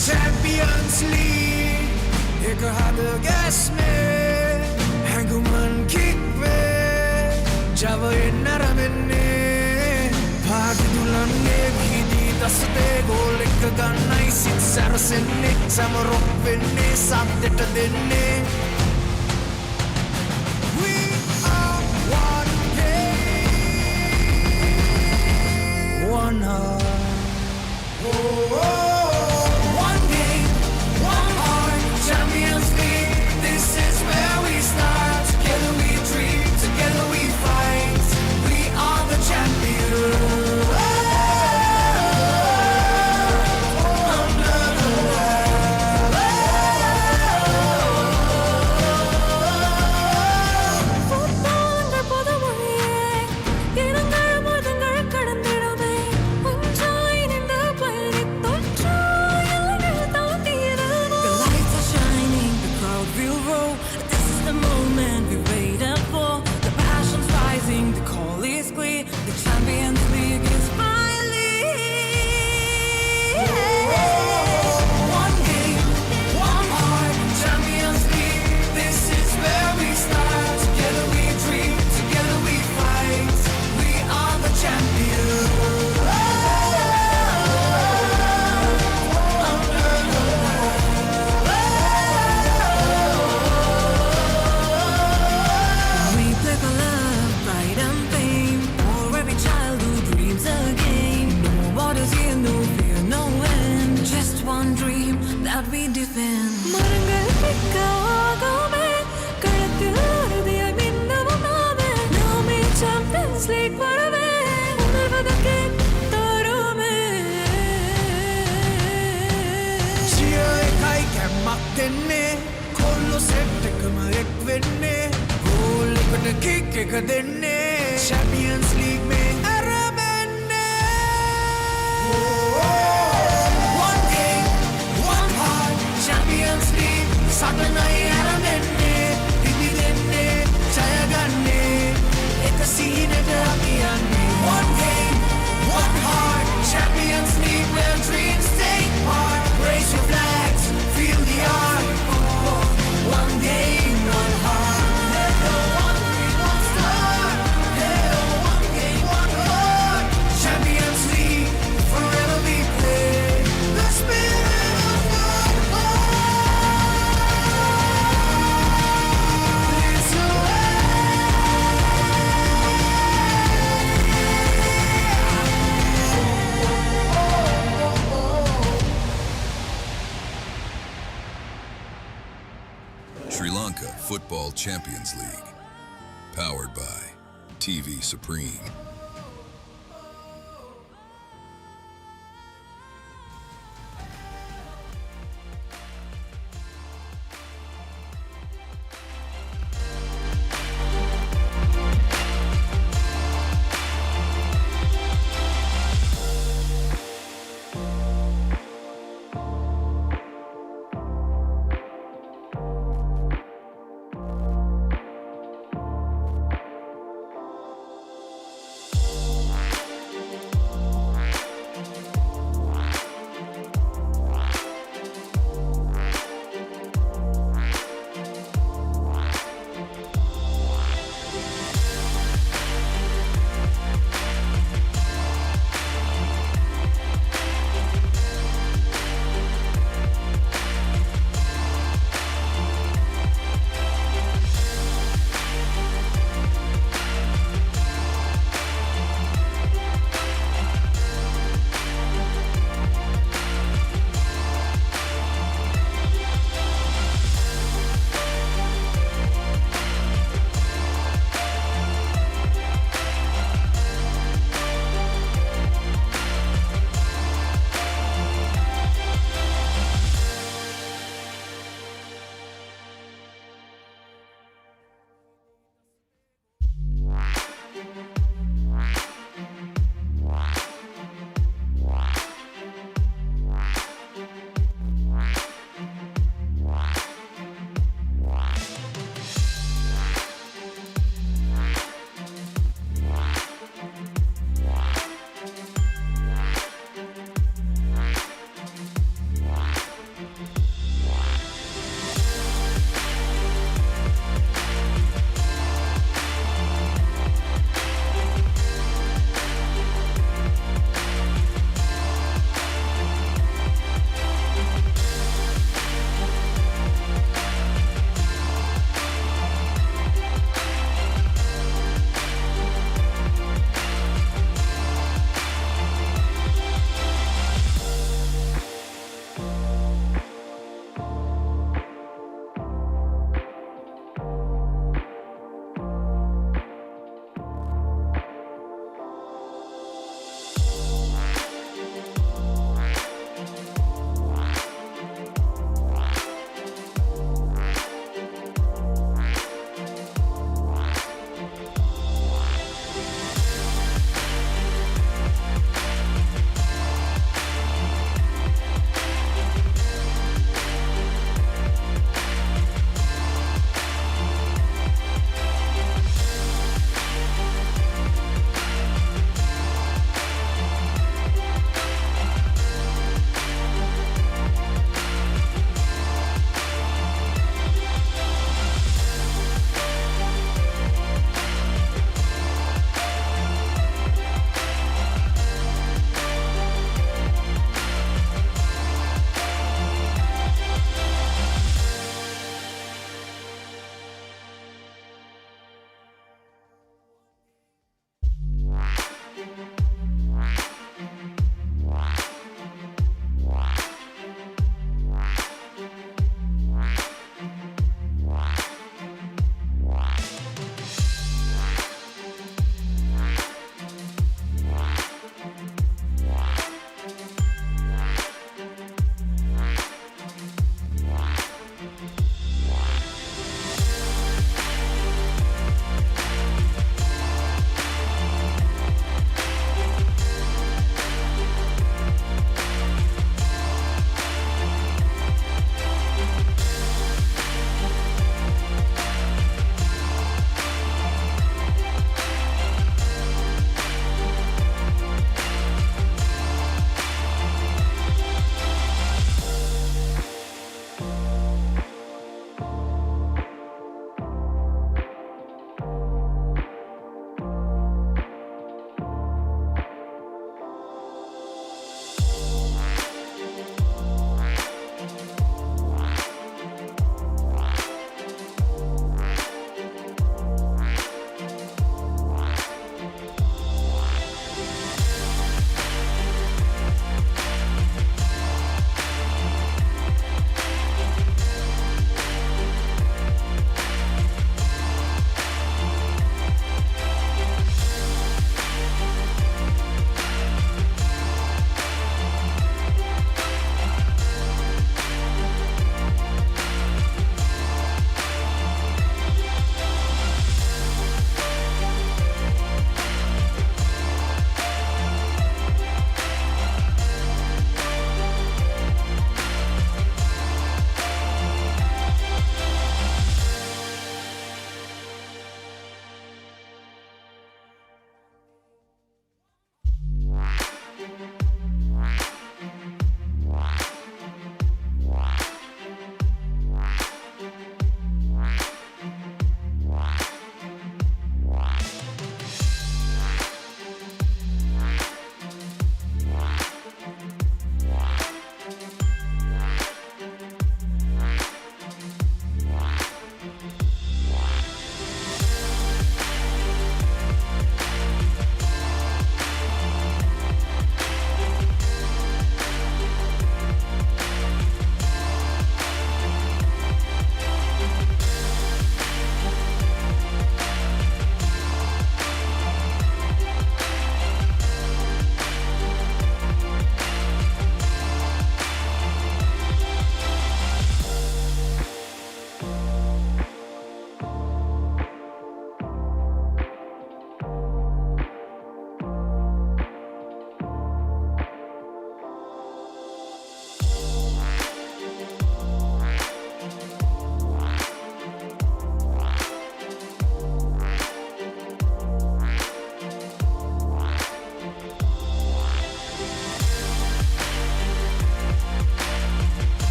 Champions League एक हाथ gas में hangman kick पे කරන්නේ විහිදී දසතේ goal එක ගන්නයි සිත් සැරසෙන්නේ සැම රොක් වෙන්නේ සද්දෙට දෙන්නේ We are one game One heart One game, one heart Champions League This is where we start Together we dream, together we fight We are the champions The call is clear, the Champions League is finally One game, one heart, Champions League This is where we start Together we dream, together we fight We are the champions We play for love, pride and fame For every child who dreams again No borders here, no fear, no end Just one dream that we defend மரங்கள் பிக்க ஆகாமே களத்தில் உறுதியாய் மின்னவும் நாமே நாமே Champions League வரவே உணர்வதற்கு தருமே Cheer එකයි කැම්මක් දෙන්නේ කොල්ලෝ සෙට් එකම එක් වෙන්නේ ගෝල් එකට කික් එක දෙන්නේ Champions League මේ ඇරඹෙන්නේ One game, one heart Champions League සටනයි ඇරඹෙන්නේ පිබිදෙන්නේ ජය ගන්නේ එක සීනට අපි යන්නේ One game, one heart Champions League where dreams take part Raise your flags, feel the art One game, one heart One dream, one star One game, one heart Champions League, forever we play The spirit of football is Sri Lanka Football Champions League. Powered by TV Supreme.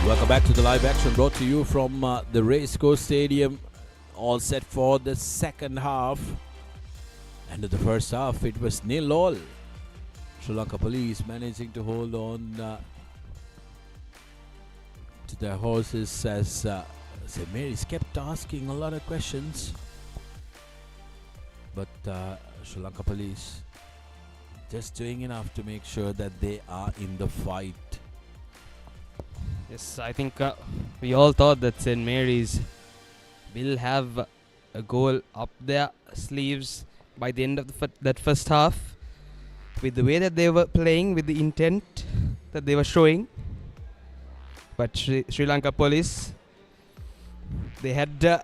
Welcome back to the live action brought to you from the Racecourse Stadium. All set for the second half. End of the first half, it was 0-0. Sri Lanka Police managing to hold on to their horses as St. Mary's kept asking a lot of questions. But Sri Lanka Police just doing enough to make sure that they are in the fight. Yes, I think we all thought that St. Mary's will have a goal up their sleeves by the end of that first half, with the way that they were playing, with the intent that they were showing. But Sri Lanka Police, they had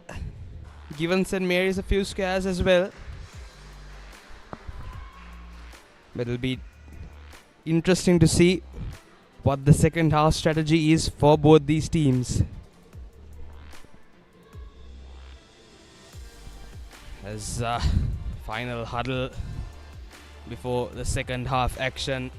given St. Mary's a few scares as well. But it'll be interesting to see what the second half strategy is for both these teams. As final huddle before the second half action.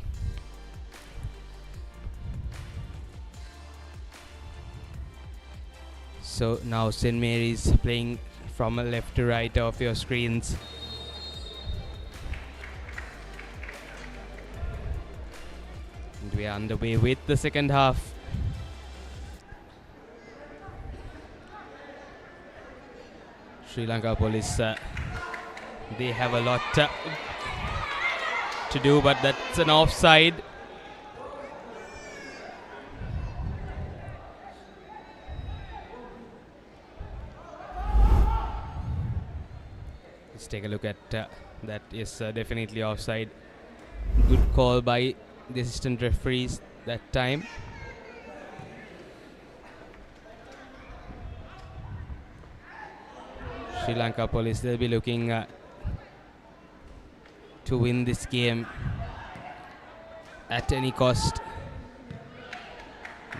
So now St. Mary's playing from left to right of your screens. And we are underway with the second half. Sri Lanka Police, they have a lot to do, but that's an offside. Let's take a look at that. Is definitely offside. Good call by the assistant referees that time. Sri Lanka Police, they'll be looking to win this game at any cost.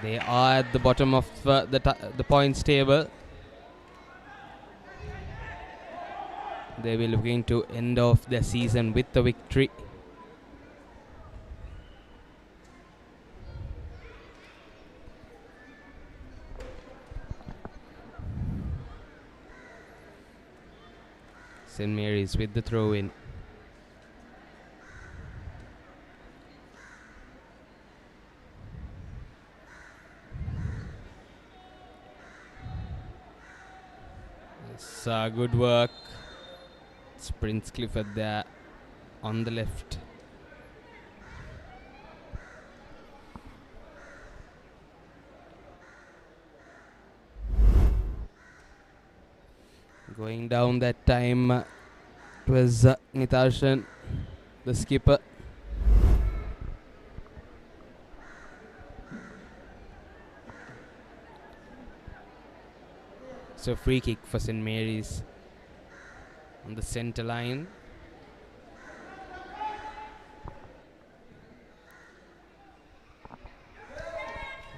They are at the bottom of the points table. They'll be looking to end off their season with the victory. St. Mary's with the throw in. It's good work. It's Prince Clifford there on the left. Going down that time, it was Nitarshan, the skipper. So free kick for St. Mary's on the center line.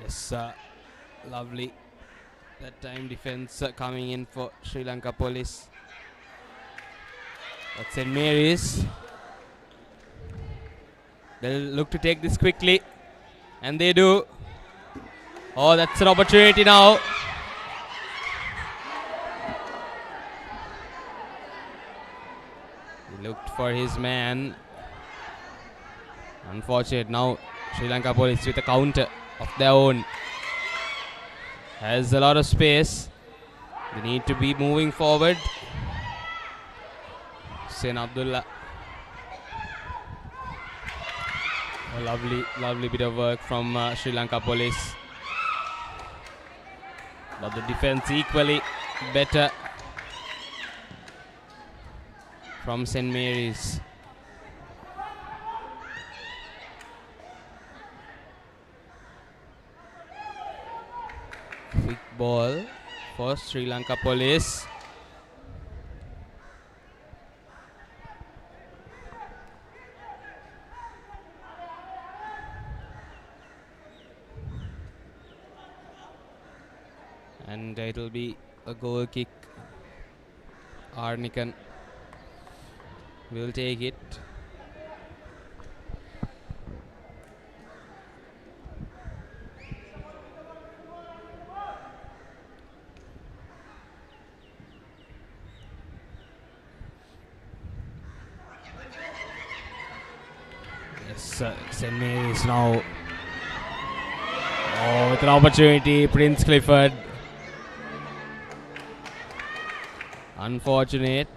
Yes, lovely. That time defense coming in for Sri Lanka Police. But St. Mary's, they'll look to take this quickly, and they do. Oh, that's an opportunity now. He looked for his man. Unfortunate. Now Sri Lanka Police with a counter of their own. Has a lot of space. They need to be moving forward. Hussein Abdullah. A lovely bit of work from Sri Lanka Police. But the defense equally better from St. Mary's. Quick ball for Sri Lanka Police. And it'll be a goal kick. Arnikan will take it. St. Mary's now. Oh, with an opportunity, Prince Clifford. Unfortunate.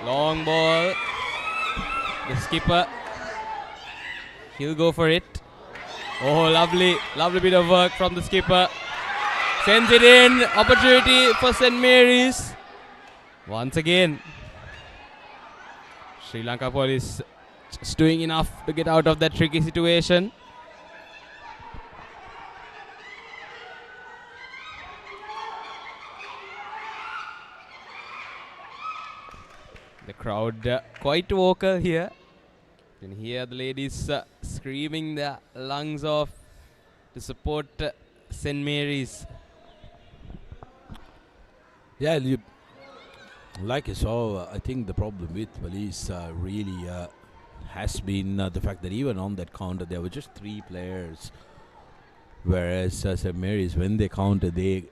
Long ball. The skipper. He'll go for it. Oh, lovely bit of work from the skipper. Sends it in. Opportunity for St. Mary's. Once again, Sri Lanka Police just doing enough to get out of that tricky situation. The crowd quite vocal here. You can hear the ladies screaming their lungs off to support St. Mary's. Yeah, like you saw, I think the problem with police really has been the fact that even on that counter there were just 3 players, whereas St. Mary's, when they counter, they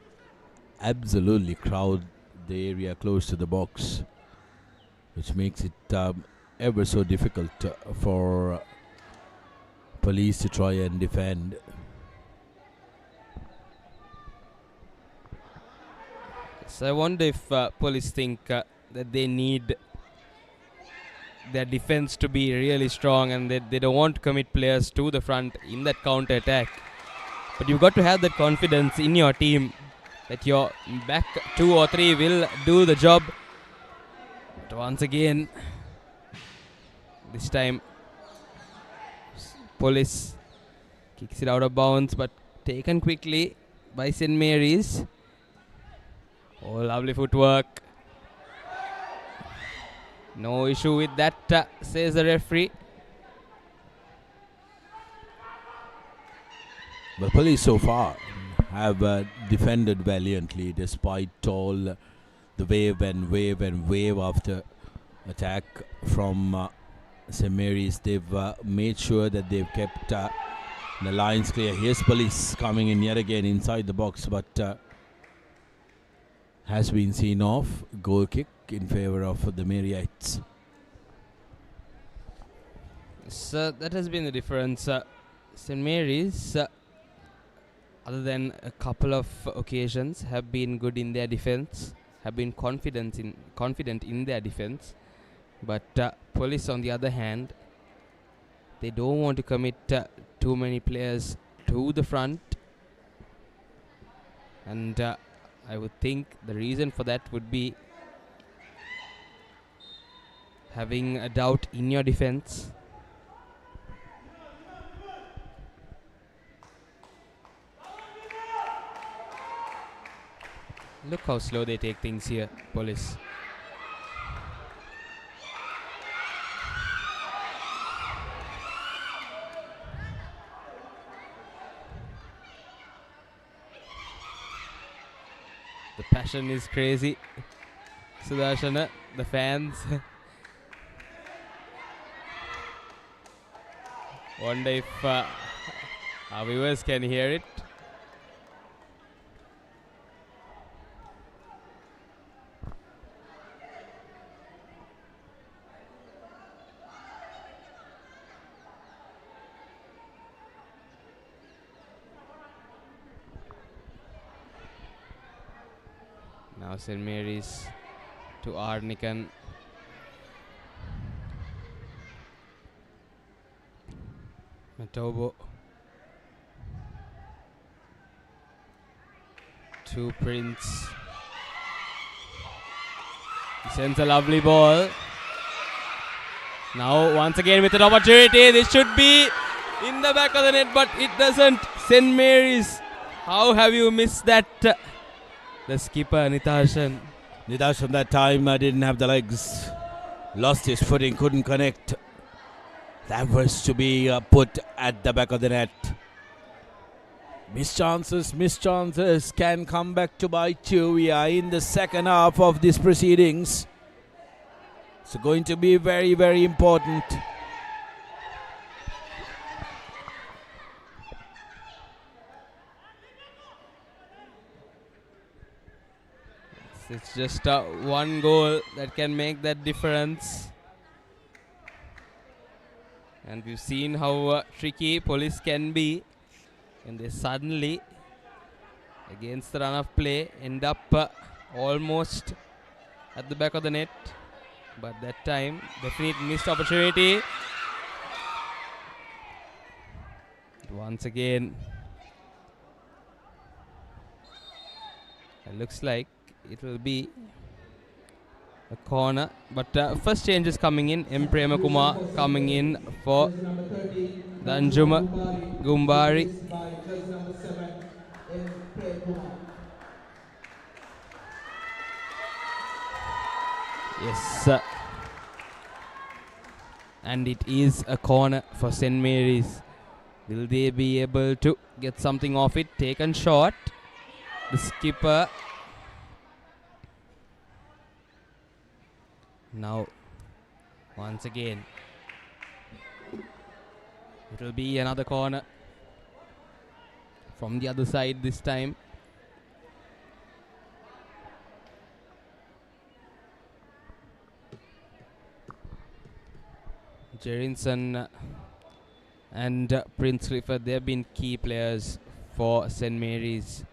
absolutely crowd the area close to the box, which makes it ever so difficult for police to try and defend. So I wonder if police think that they need their defense to be really strong and that they don't want to commit players to the front in that counter attack. But you've got to have that confidence in your team that your back 2 or 3 will do the job. But once again, this time police kicks it out of bounds, but taken quickly by St. Mary's. Oh, lovely footwork. No issue with that, says the referee. Well, police so far have defended valiantly despite all the wave and wave after attack from St. Mary's. They've made sure that they've kept the lines clear. Here's police coming in yet again inside the box, but has been seen off. Goal kick in favor of the Maryites. So that has been the difference. St. Mary's, other than a couple of occasions, have been good in their defense, have been confident in their defense. But police, on the other hand, they don't want to commit too many players to the front. And I would think the reason for that would be having a doubt in your defense. Look how slow they take things here, police. The passion is crazy. Sudarshana, the fans. Wonder if our viewers can hear it. Now St. Mary's to Arnikan. Matobo to Prince. He sends a lovely ball. Now once again with an opportunity. This should be in the back of the net, but it doesn't. St. Mary's, how have you missed that? The skipper, Nitashan. Nitashan that time didn't have the legs. Lost his footing, couldn't connect. That was to be put at the back of the net. Missed chances can come back to bite you. We are in the second half of these proceedings. It's going to be very, very important. It's just one goal that can make that difference. And we've seen how tricky police can be. And they suddenly, against the run of play, end up almost at the back of the net. But that time, definite missed opportunity. Once again, it looks like it will be a corner. But first change is coming in. M. Premakumar coming in for Danjuma Gumbari. Yes, and it is a corner for St. Mary's. Will they be able to get something off it? Taken shot. The skipper. Now, once again, it will be another corner from the other side this time. Jerinson and Prince Clifford, they have been key players for St. Mary's.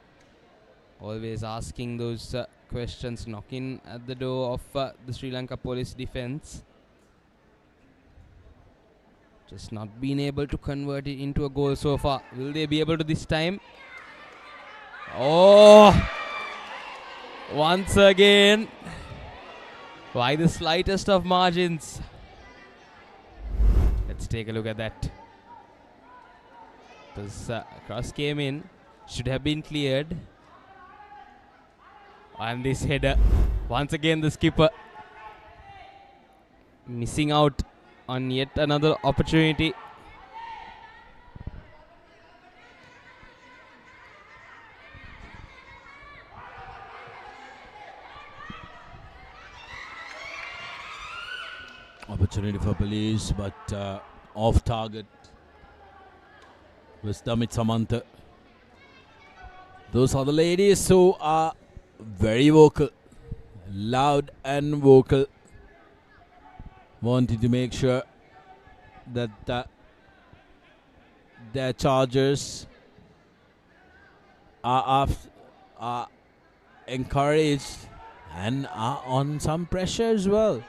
Always asking those questions, knocking at the door of the Sri Lanka police defense. Just not been able to convert it into a goal so far. Will they be able to this time? Oh! Once again, by the slightest of margins. Let's take a look at that. This cross came in, should have been cleared. And this header, once again the skipper missing out on yet another opportunity. Opportunity for police, but off target was Damit Samantha. Those are the ladies who are very vocal, loud and vocal, wanting to make sure that their chargers are encouraged and are on some pressure as well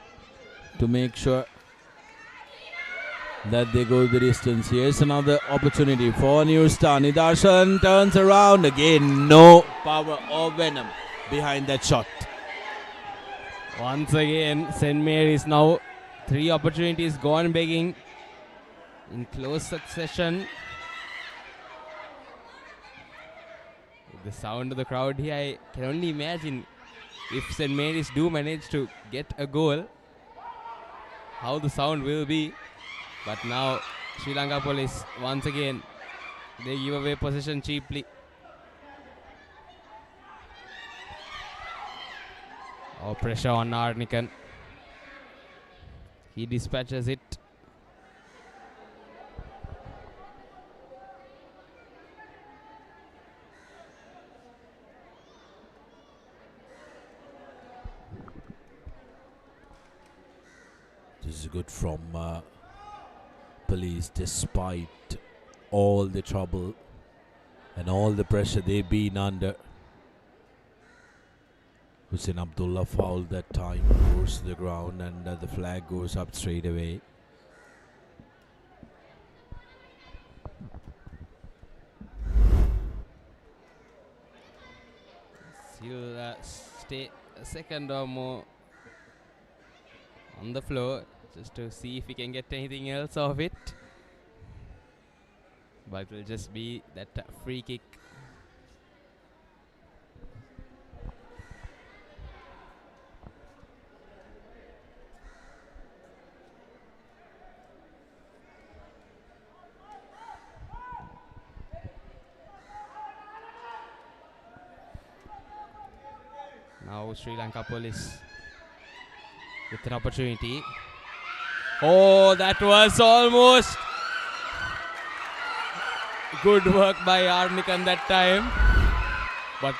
to make sure that they go the distance. Here's another opportunity for New Star. Nidarshan turns around again. No power or venom behind that shot. Once again, St. Mary's now 3 opportunities gone begging in close succession. With the sound of the crowd here, I can only imagine if St. Mary's do manage to get a goal, how the sound will be. But now Sri Lanka police, once again, they give away possession cheaply. Oh, pressure on Arnikan. He dispatches it. This is good from police, despite all the trouble and all the pressure they've been under. Hussein Abdullah fouled that time, goes to the ground, and the flag goes up straight away. He'll stay a second or more on the floor just to see if he can get anything else of it. But it will just be that free kick. Now Sri Lanka police with an opportunity. Oh, that was almost good work by Arnikan that time. But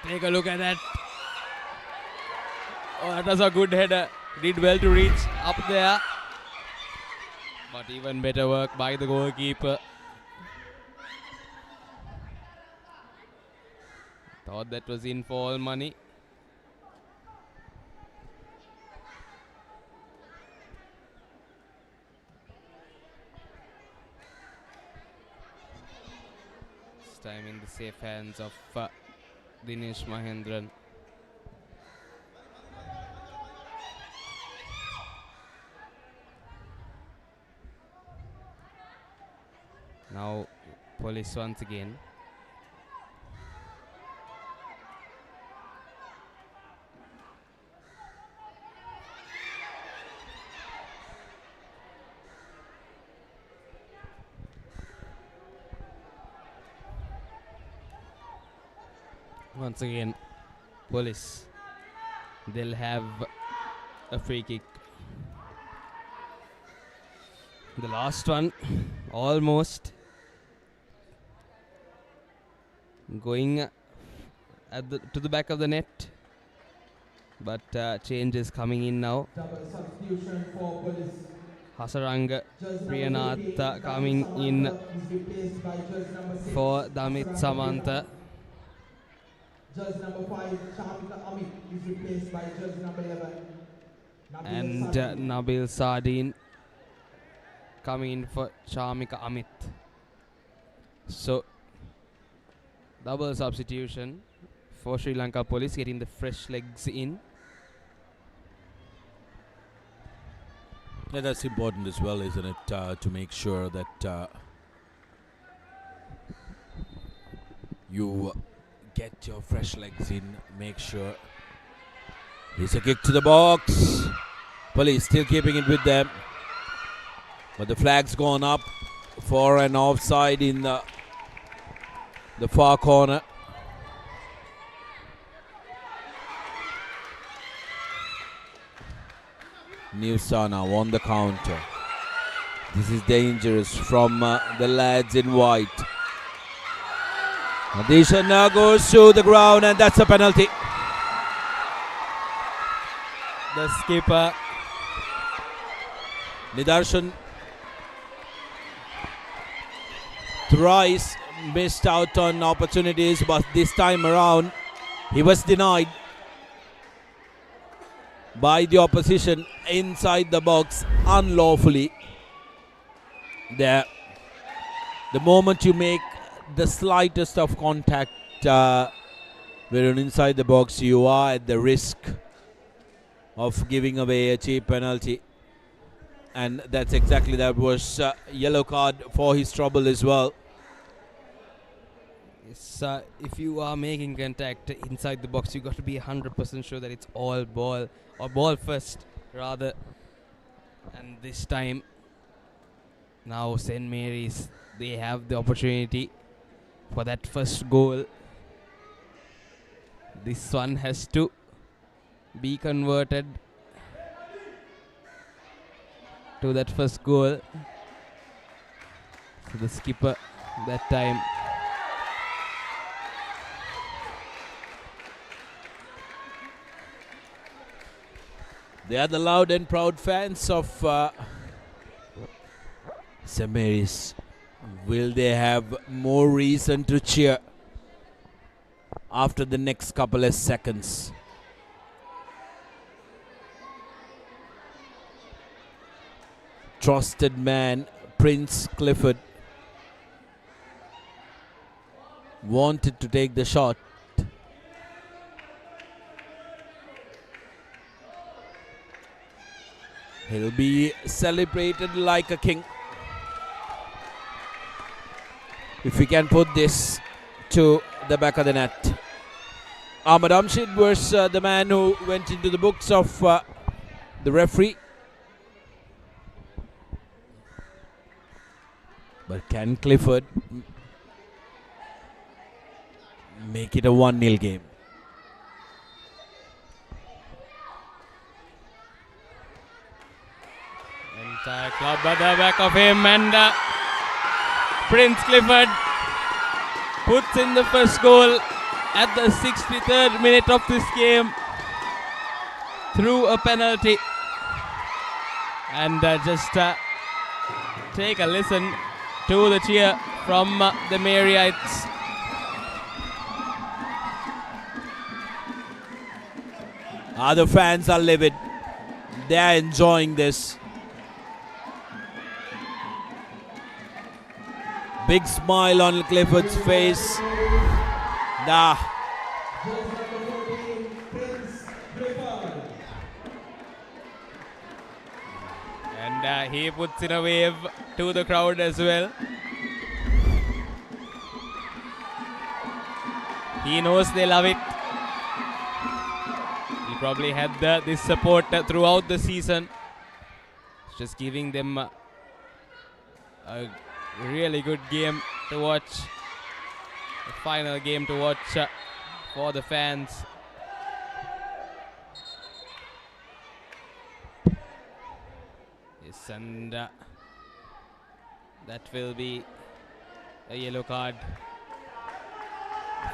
take a look at that. Oh, that was a good header. Did well to reach up there. But even better work by the goalkeeper. Thought that was in for all money. This time in the safe hands of Dinesh Mahendran. Now police once again. Once again, police. They'll have a free kick. The last one, almost going to the back of the net, but change is coming in now. Double substitution for police. Hasaranga Jersey number Priyanath 58, coming Damit in Samantha is replaced by jersey number 6, for Damit Hasaranga Samantha. Jersey number 5, Chamika Amit is replaced by jersey number 11. And Nabil Sardin coming in for Chamika Amit. So, double substitution for Sri Lanka Police, getting the fresh legs in. Yeah, that's important as well, isn't it? To make sure that you get your fresh legs in. Make sure. Here's a kick to the box. Police still keeping it with them. But the flag's gone up for an offside in the far corner. New Star now on the counter. This is dangerous from the lads in white. Adishan now goes to the ground, and that's a penalty. The skipper Nidarshan thrice missed out on opportunities, but this time around he was denied by the opposition inside the box unlawfully. There, the moment you make the slightest of contact when you're inside the box, you are at the risk of giving away a cheap penalty, and that's exactly that. Was yellow card for his trouble as well. is, if you are making contact inside the box, you got to be 100% sure that it's all ball, or ball first rather. And this time, now St. Mary's, they have the opportunity for that first goal. This one has to be converted to that first goal. So the skipper that time They are the loud and proud fans of St. Mary's. Will they have more reason to cheer after the next couple of seconds? Trusted man Prince Clifford wanted to take the shot. He'll be celebrated like a king if we can put this to the back of the net. Ahmad Amshid was the man who went into the books of the referee. But can Clifford make it a 1-0 game? entire club at the back of him, and Prince Clifford puts in the first goal at the 63rd minute of this game. through a penalty. And just take a listen to the cheer from the Marriotts. Other fans are livid. They are enjoying this. Big smile on Clifford's face. Nah. And he puts in a wave to the crowd as well. He knows they love it. He probably had this support throughout the season. It's just giving them a really good game to watch. The final game to watch for the fans. Yes, and that will be a yellow card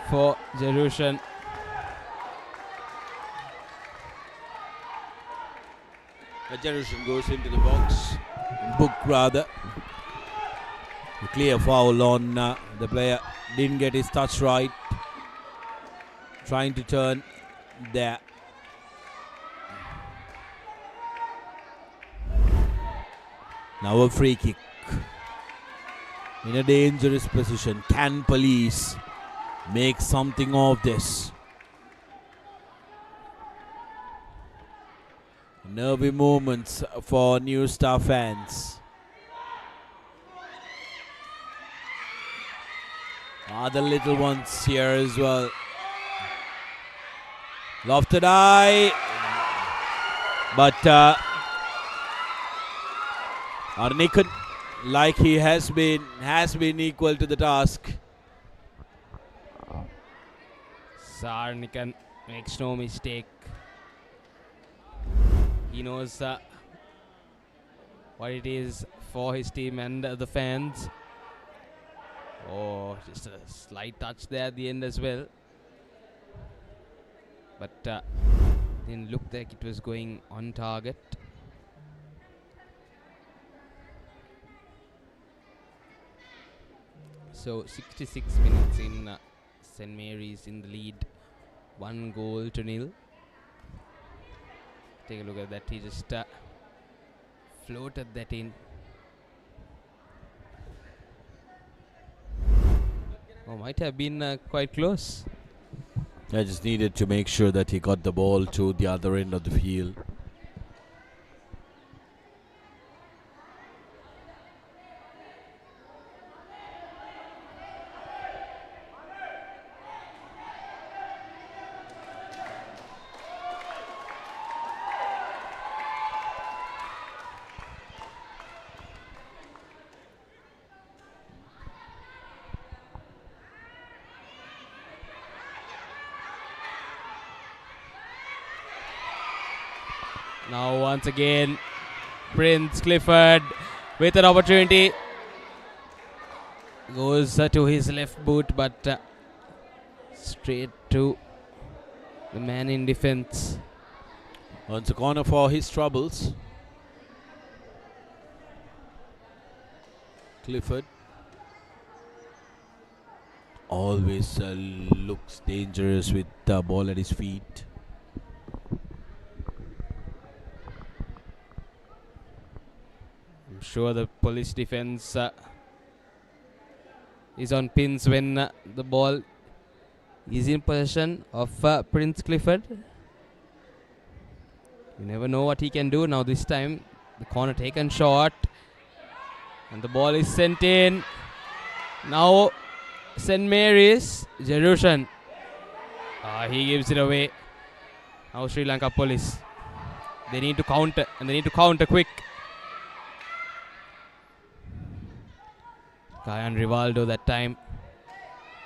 for Jerushan. Jerushan goes into the box. Book rather. A clear foul on the player. Didn't get his touch right. Trying to turn there. Now a free kick. In a dangerous position. Can police make something of this? Nervy moments for New Star fans. Other little ones here as well. Lofted eye. But Arnikan, like he has been equal to the task. Sarnikan makes no mistake. He knows what it is for his team and the fans. Oh, just a slight touch there at the end as well. But didn't look like it was going on target. So 66 minutes in, St. Mary's in the lead. 1-0. Take a look at that. He just floated that in. Oh, might have been quite close. I just needed to make sure that he got the ball to the other end of the field. Now once again, Prince Clifford with an opportunity. Goes to his left boot, but straight to the man in defense. Once a corner for his troubles. Clifford always looks dangerous with the ball at his feet. I'm sure the police defense is on pins when the ball is in possession of Prince Clifford. You never know what he can do. Now this time the corner taken short and the ball is sent in. Now St. Mary's, Jerushan. He gives it away. Now Sri Lanka police. They need to counter, and they need to counter quick. Kayan Rivaldo that time.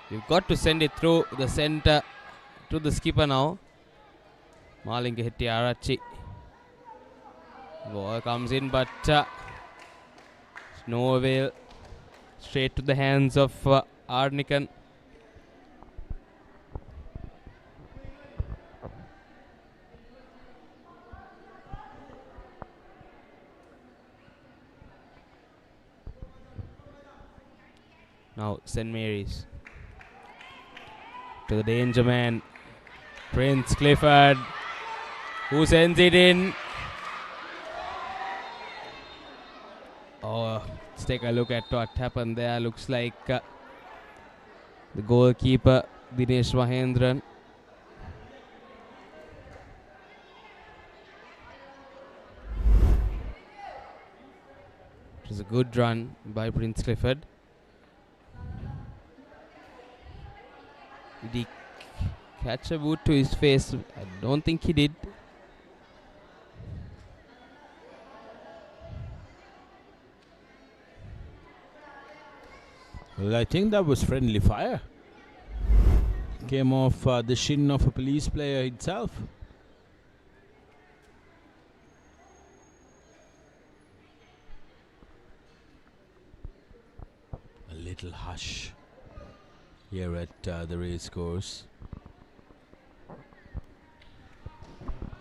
You've got to send it through the center to the skipper now. Malinga Hettiarachi. Ball comes in, but no avail. Straight to the hands of Arnikan. Now St. Mary's. To the danger man. Prince Clifford. Who sends it in? Oh, let's take a look at what happened there. Looks like the goalkeeper, Dinesh Mahendran. It was a good run by Prince Clifford. Did he catch a boot to his face? I don't think he did. Well, I think that was friendly fire. Came off the shin of a police player itself. A little hush here at the race course.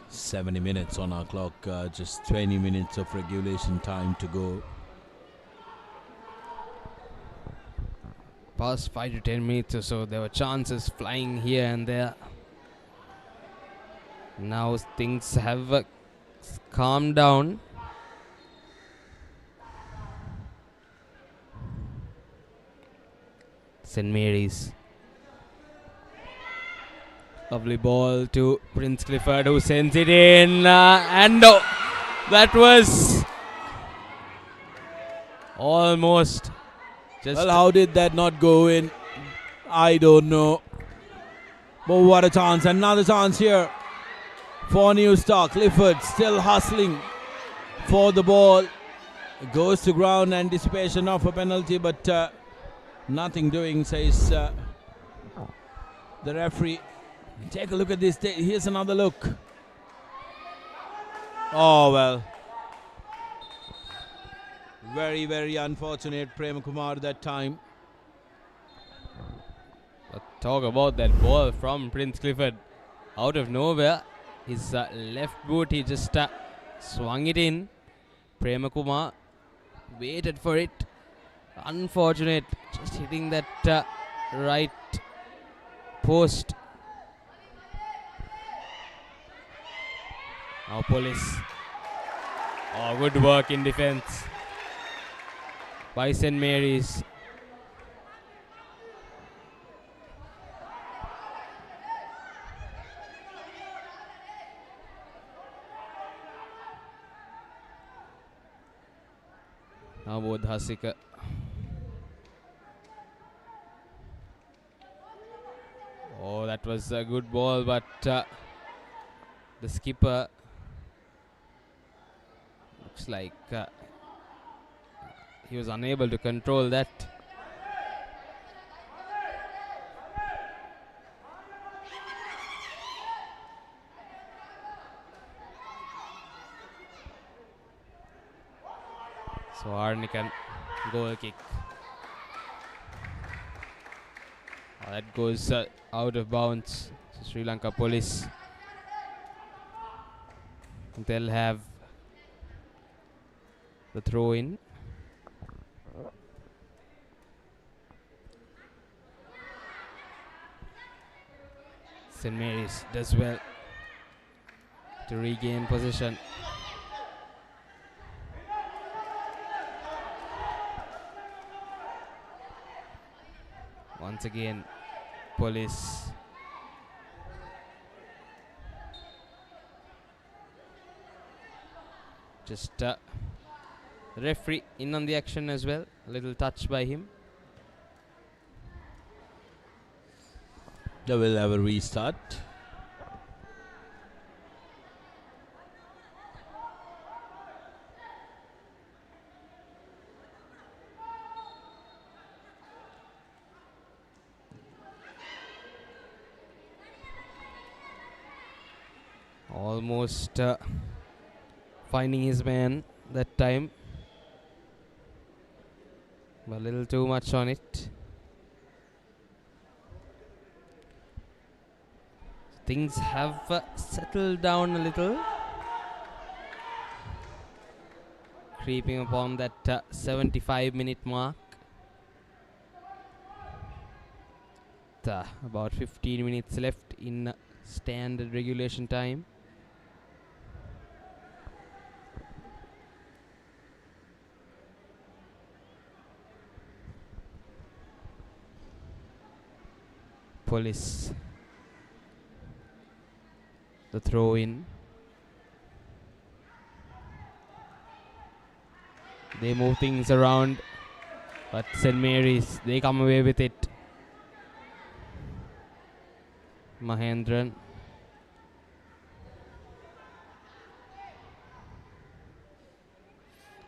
70 minutes on our clock, just 20 minutes of regulation time to go. Past 5 to 10 minutes or so, there were chances flying here and there. Now things have calmed down. St. Mary's. Lovely ball to Prince Clifford, who sends it in. And that was almost just. Well, how did that not go in? I don't know. But what a chance. Another chance here for New Star. Clifford still hustling for the ball. It goes to ground. Anticipation of a penalty, but nothing doing, says the referee. Take a look at this. Here's another look. Oh, well. Very, very unfortunate, Prem Kumar, that time. But talk about that ball from Prince Clifford. Out of nowhere, his left boot, he just swung it in. Prem Kumar waited for it. Unfortunate, just hitting that right post. Now Police. Oh, good work in defense by St. Mary's. Now Bodh Hasika. Oh, that was a good ball, but the skipper looks like he was unable to control that. So Arnikan, goal kick. That goes out of bounds. So Sri Lanka Police, they'll have the throw in. St. Mary's does well to regain possession. Once again, Police. Just the referee in on the action as well. A little touch by him. They will have a restart. Almost finding his man that time. A little too much on it. Things have settled down a little. Creeping upon that 75-minute mark. about 15 minutes left in standard regulation time. Police. The throw in. They move things around, but St. Mary's, they come away with it. Mahendran.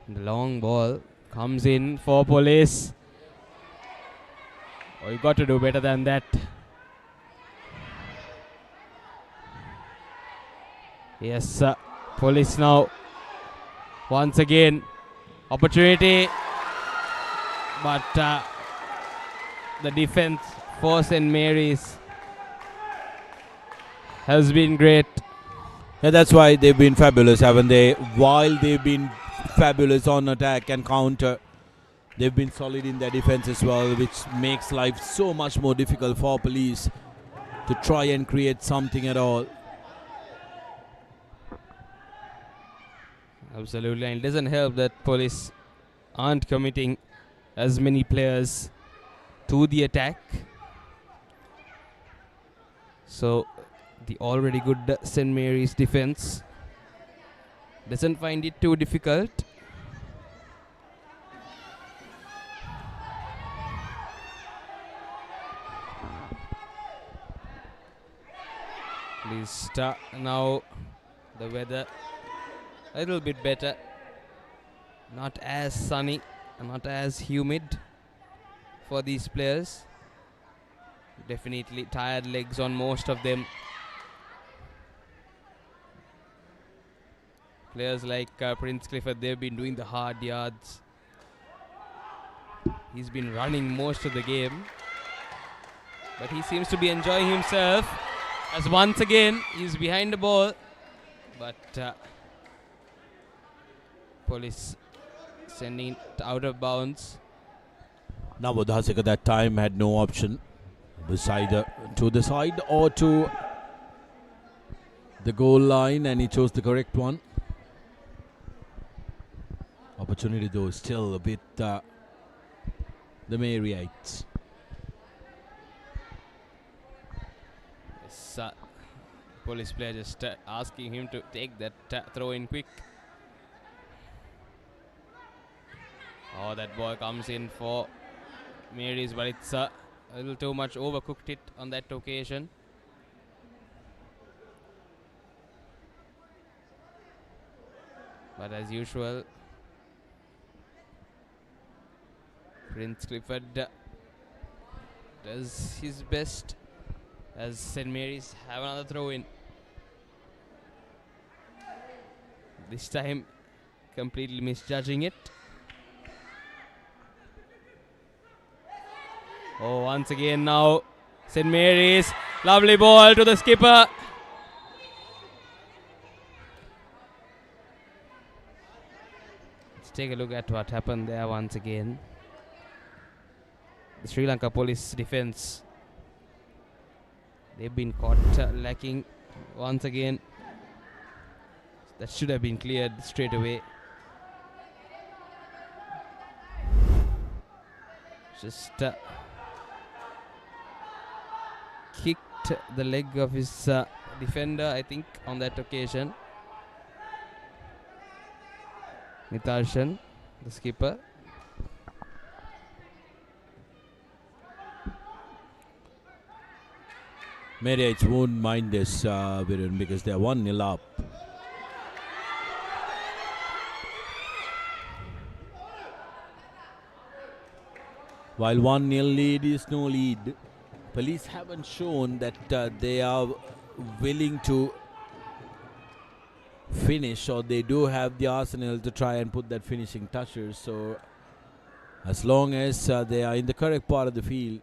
The long ball comes in for Police. Oh, you got to do better than that. Yes, Police now. Once again, opportunity. But the defense for St. Mary's has been great. Yeah, that's why they've been fabulous, haven't they? While they've been fabulous on attack and counter, they've been solid in their defense as well, which makes life so much more difficult for Police to try and create something at all. Absolutely, and it doesn't help that Police aren't committing as many players to the attack. So the already good St. Mary's defense doesn't find it too difficult. At least now the weather a little bit better. Not as sunny, not as humid for these players. Definitely tired legs on most of them. Players like Prince Clifford, they've been doing the hard yards. He's been running most of the game, but he seems to be enjoying himself, as once again he's behind the ball, but Police sending it out of bounds. Navodhasek at that time had no option. Either to the side or to the goal line, and he chose the correct one. Opportunity though still with the Maryites. Yes, Police player just asking him to take that throw in quick. Oh, that ball comes in for Mary's, but it's a little too much, overcooked it on that occasion. But as usual, Prince Clifford does his best as St. Mary's have another throw in. This time completely misjudging it. Oh, once again now St. Mary's, lovely ball to the skipper. Let's take a look at what happened there once again. The Sri Lanka Police defense, they've been caught lacking once again. That should have been cleared straight away. Just kicked the leg of his defender, I think, on that occasion. Mitharshan, the skipper. Maryites won't mind this, Virun, because they're 1-0 up. While 1-0 lead is no lead, Police haven't shown that they are willing to finish, or they do have the arsenal to try and put that finishing touches. So as long as they are in the correct part of the field,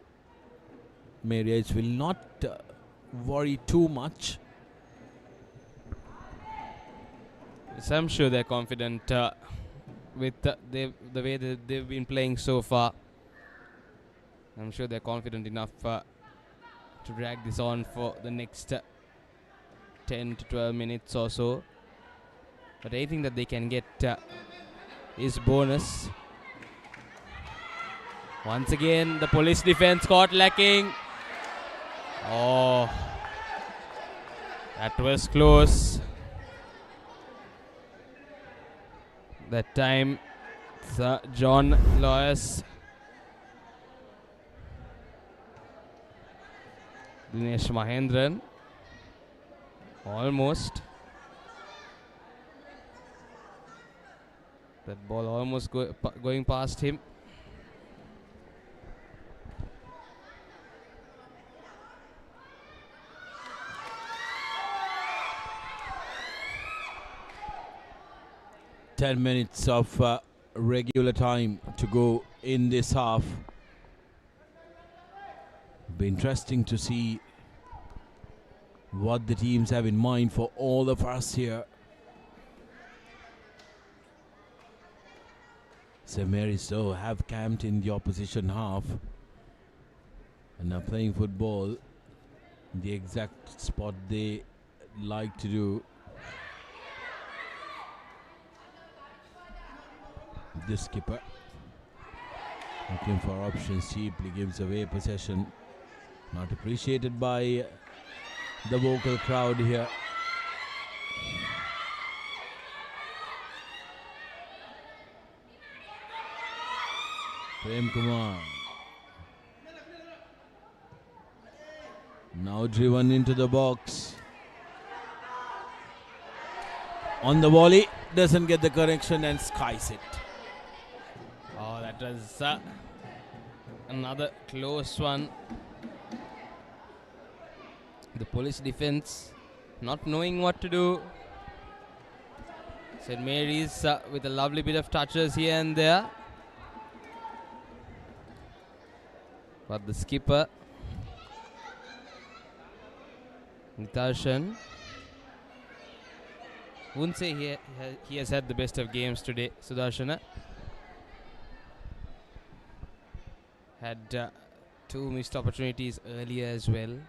Maryites will not worry too much. Yes, I'm sure they're confident with the way that they've been playing so far. I'm sure they're confident enough to drag this on for the next 10 to 12 minutes or so. But anything that they can get is bonus. Once again, the police defense caught lacking. Oh, that was close. That time, Sir John Lois, Dinesh Mahendran, almost. That ball almost going past him. Ten minutes of regular time to go in this half. Be interesting to see what the teams have in mind for all of us here. St. Mary's so have camped in the opposition half and are playing football in the exact spot they like to do. The skipper, looking for options, cheaply gives away possession. Not appreciated by the vocal crowd here. Prem Kumar. Now driven into the box. On the volley, doesn't get the correction and skies it. Oh, that was another close one. The police defense not knowing what to do. St. Mary's with a lovely bit of touches here and there. But the skipper, Nitarshan, wouldn't say he has had the best of games today. Sudarshana had 2 missed opportunities earlier as well.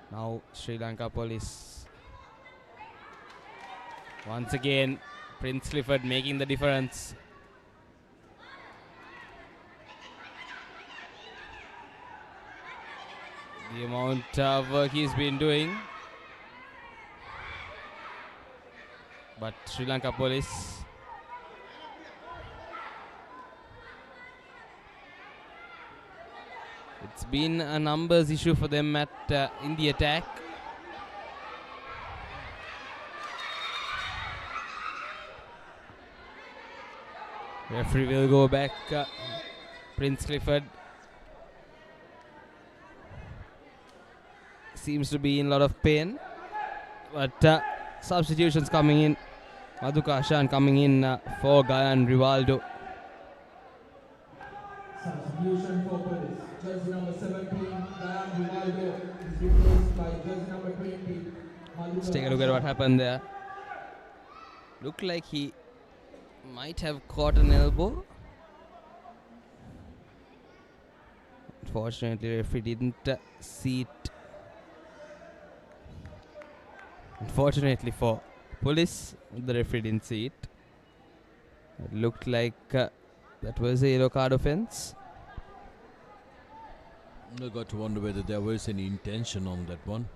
Now Sri Lanka Police. Once again, Prince Clifford making the difference. The amount of work he's been doing. But Sri Lanka Police it's been a numbers issue for them at in the attack. Referee will go back. Prince Clifford seems to be in a lot of pain. But substitutions coming in. Madhuka Ashan coming in for Gayan Rivaldo. Substitution for police. Jersey number 17, Gayan Rivaldo is replaced by jersey number 20. Let's take a look at what happened there. Looked like he might have caught an elbow. Unfortunately, referee didn't see it. Unfortunately for police, the referee didn't see it. It looked like that was a yellow card offence. I got to wonder whether there was any intention on that one.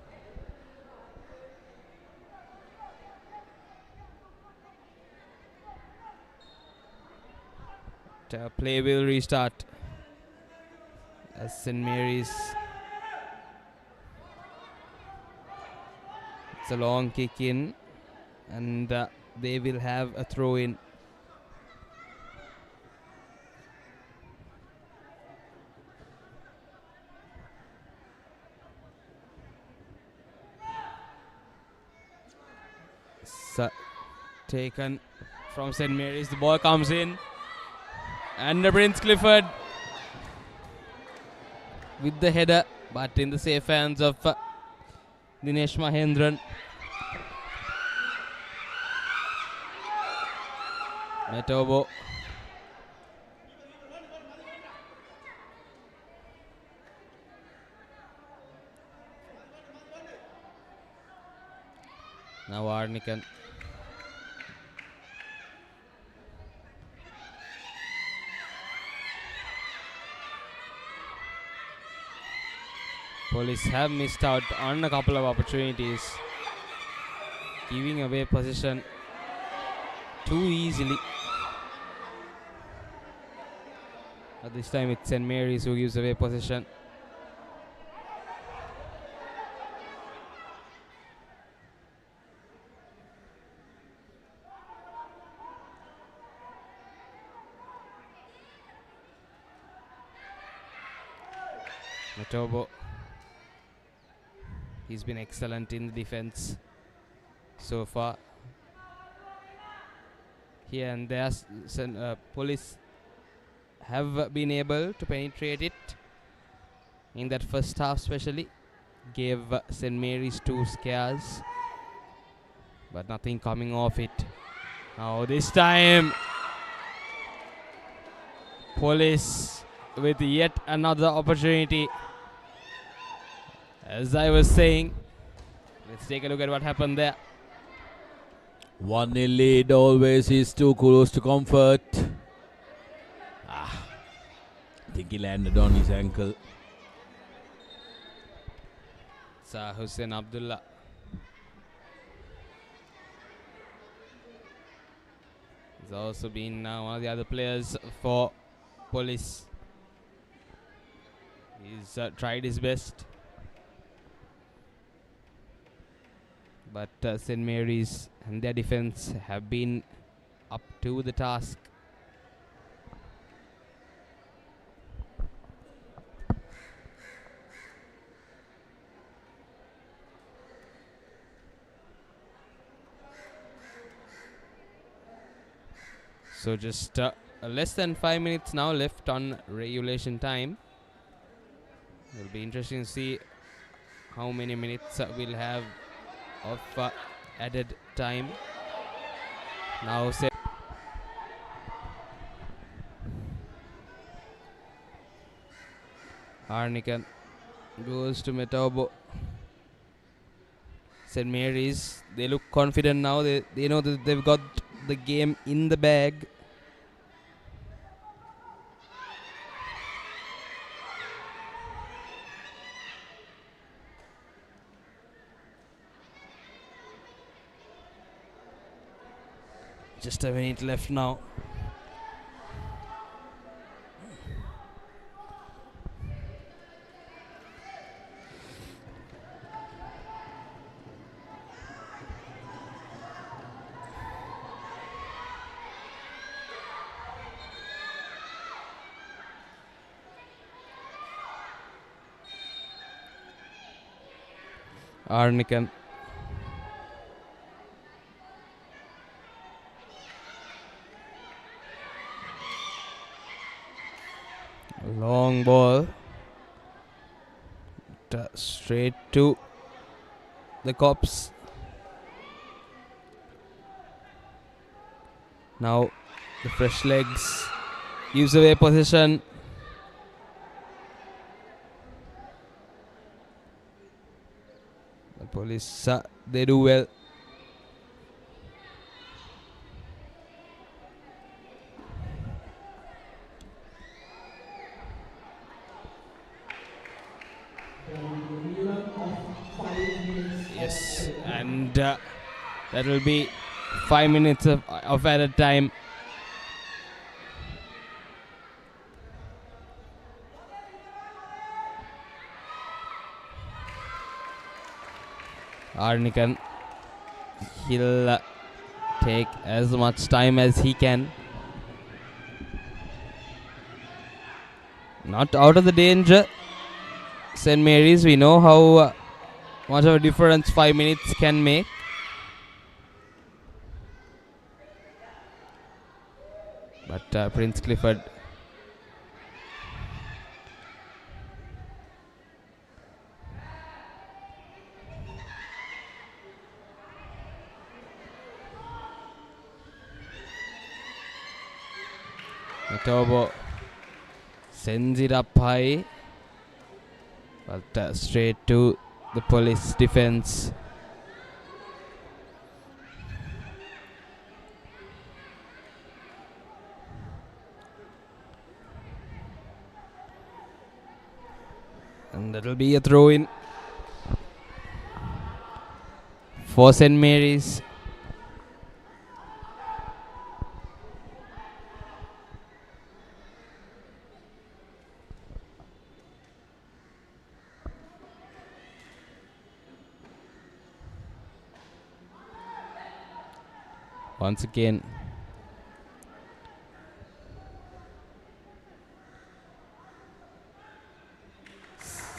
Play will restart as St. Mary's. It's a long kick in and they will have a throw in. Taken from St. Mary's. The ball comes in. And the Prince Clifford with the header, but in the safe hands of Dinesh Mahendran. Metobo Now Arnikan. Police have missed out on a couple of opportunities, giving away possession too easily. But this time it's St. Mary's who gives away possession. Matobo. He's been excellent in the defense so far. Here and there, Police have been able to penetrate it in that first half, especially. Gave St. Mary's 2 scares, but nothing coming off it. Now this time, Police with yet another opportunity. As I was saying, let's take a look at what happened there. 1-0 lead always is too close to comfort. I think he landed on his ankle. Sir Hussein Abdullah. He's also been one of the other players for Police. He's tried his best. But St. Mary's and their defense have been up to the task. So just less than 5 minutes now left on regulation time. It'll be interesting to see how many minutes we'll have of added time. Now Arnikan goes to Metobo. St. Mary's, they look confident now. They know that they've got the game in the bag. Just a minute left now. Arnikan. Long ball. Straight to the cops. Now the fresh legs gives away possession. The Police, they do well. Yes, and that will be 5 minutes of added time. Arnikan, he'll take as much time as he can. Not out of the danger. St. Mary's, we know how much of a difference 5 minutes can make. But Prince Clifford Matobo sends it up high, but straight to the Police defense. And that'll be a throw in for St. Mary's. Once again,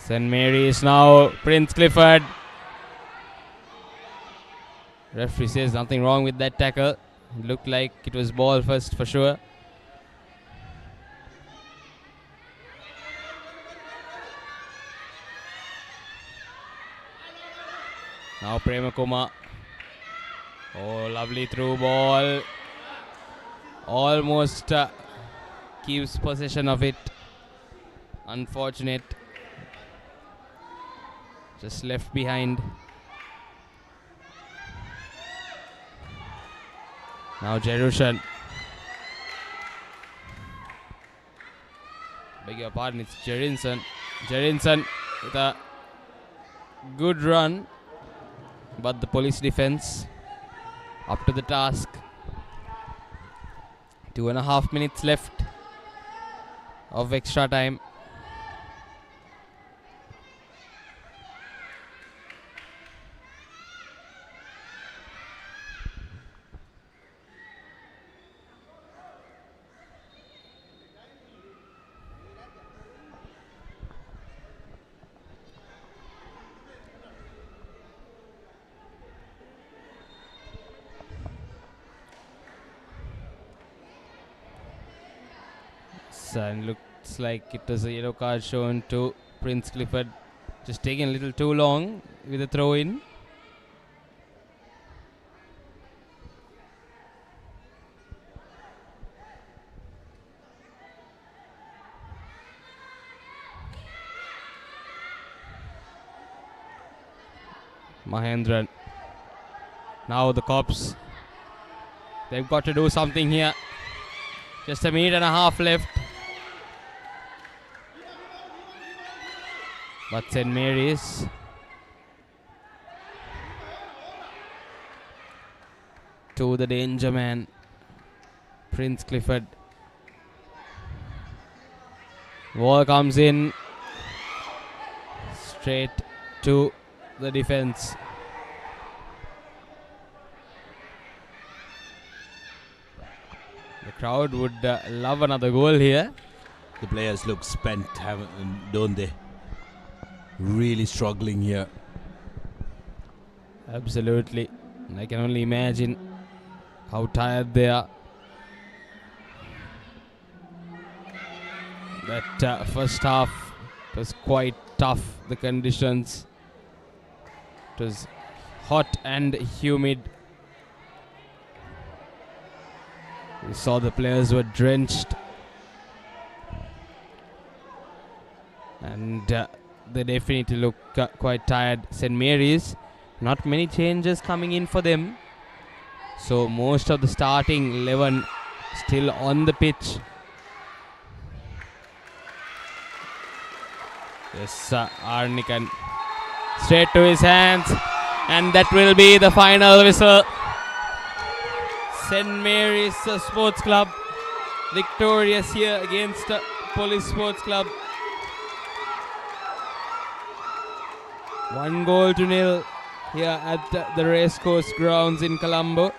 St. Mary's now, Prince Clifford. Referee says nothing wrong with that tackle. It looked like it was ball first for sure. Now Premakuma. Oh, lovely through ball. Almost keeps possession of it. Unfortunate. Just left behind. Now Jerushan. Beg your pardon, it's Jerinson. Jerinson with a good run. But the police defense up to the task. 2.5 minutes left of extra time. And looks like it was a yellow card shown to Prince Clifford. Just taking a little too long with a throw in. Mahendran. Now the cops. They've got to do something here. Just a minute and a half left. But St. Mary's to the danger man, Prince Clifford. Ball comes in straight to the defense. The crowd would love another goal here. The players look spent, don't they? Really struggling here. Absolutely. And I can only imagine how tired they are. That first half was quite tough. The conditions. It was hot and humid. We saw the players were drenched. And they definitely look quite tired. St. Mary's, not many changes coming in for them. So most of the starting 11 still on the pitch. Yes, Arnikan straight to his hands. And that will be the final whistle. St. Mary's Sports Club victorious here against Police Sports Club. 1-0 here at the racecourse grounds in Colombo.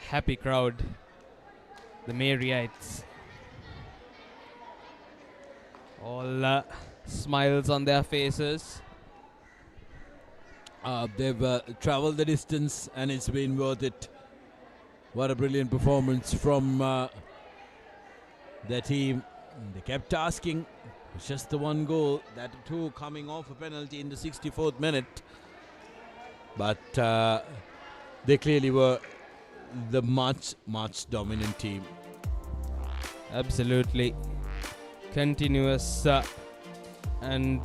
Happy crowd, the Maryites. All smiles on their faces. They've traveled the distance and it's been worth it. What a brilliant performance from their team. They kept asking. It's just the one goal, that too coming off a penalty in the 64th minute. But they clearly were the much dominant team. Absolutely. Continuous and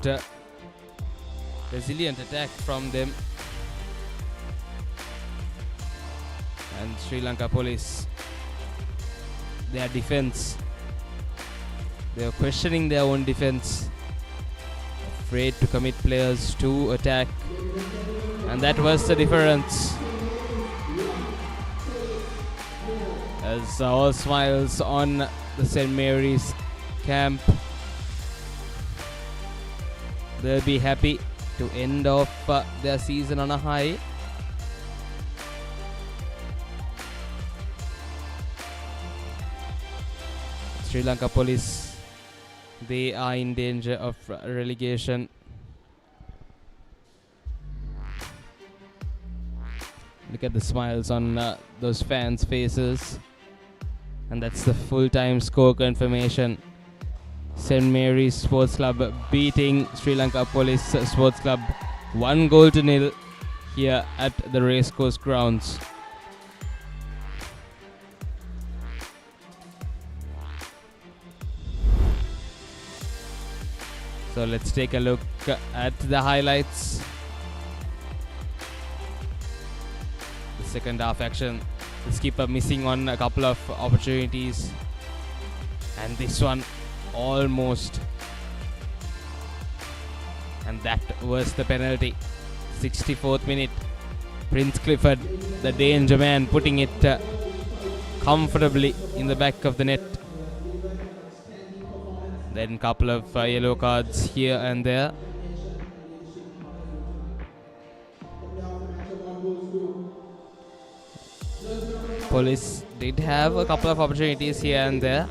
resilient attack from them. And And Sri Lanka Police, their defense, they were questioning their own defense, afraid to commit players to attack, and that was the difference. As all smiles on the St. Mary's camp, they'll be happy to end off their season on a high. Sri Lanka Police, they are in danger of relegation. Look at the smiles on those fans' faces. And that's the full-time score confirmation. St. Mary's Sports Club beating Sri Lanka Police Sports Club 1-0 here at the Racecourse grounds. So let's take a look at the highlights. The second half action. The skipper missing on a couple of opportunities. And this one almost. And that was the penalty. 64th minute. Prince Clifford, the danger man, putting it comfortably in the back of the net. Then couple of yellow cards here and there. Police did have a couple of opportunities here and there.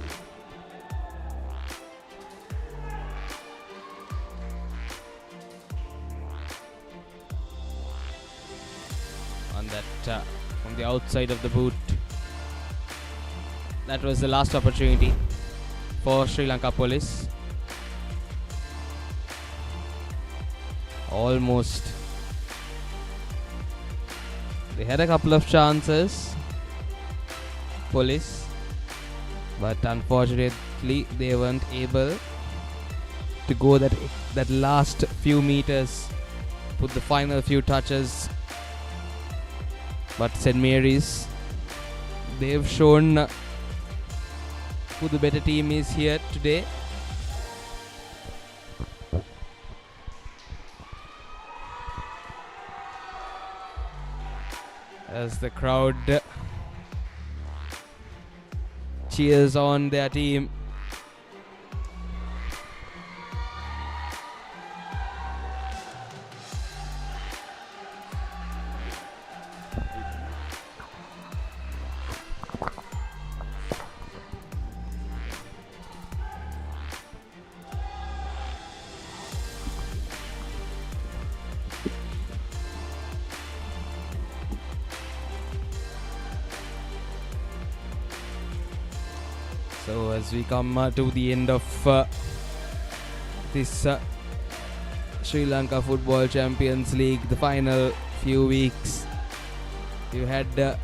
On that, from the outside of the boot. That was the last opportunity for Sri Lanka Police. Almost. They had a couple of chances, Police, but unfortunately they weren't able to go that last few meters, put the final few touches. But St. Mary's, they've shown who the better team is here today. As the crowd cheers on their team. So as we come to the end of this Sri Lanka Football Champions League, the final few weeks, you had a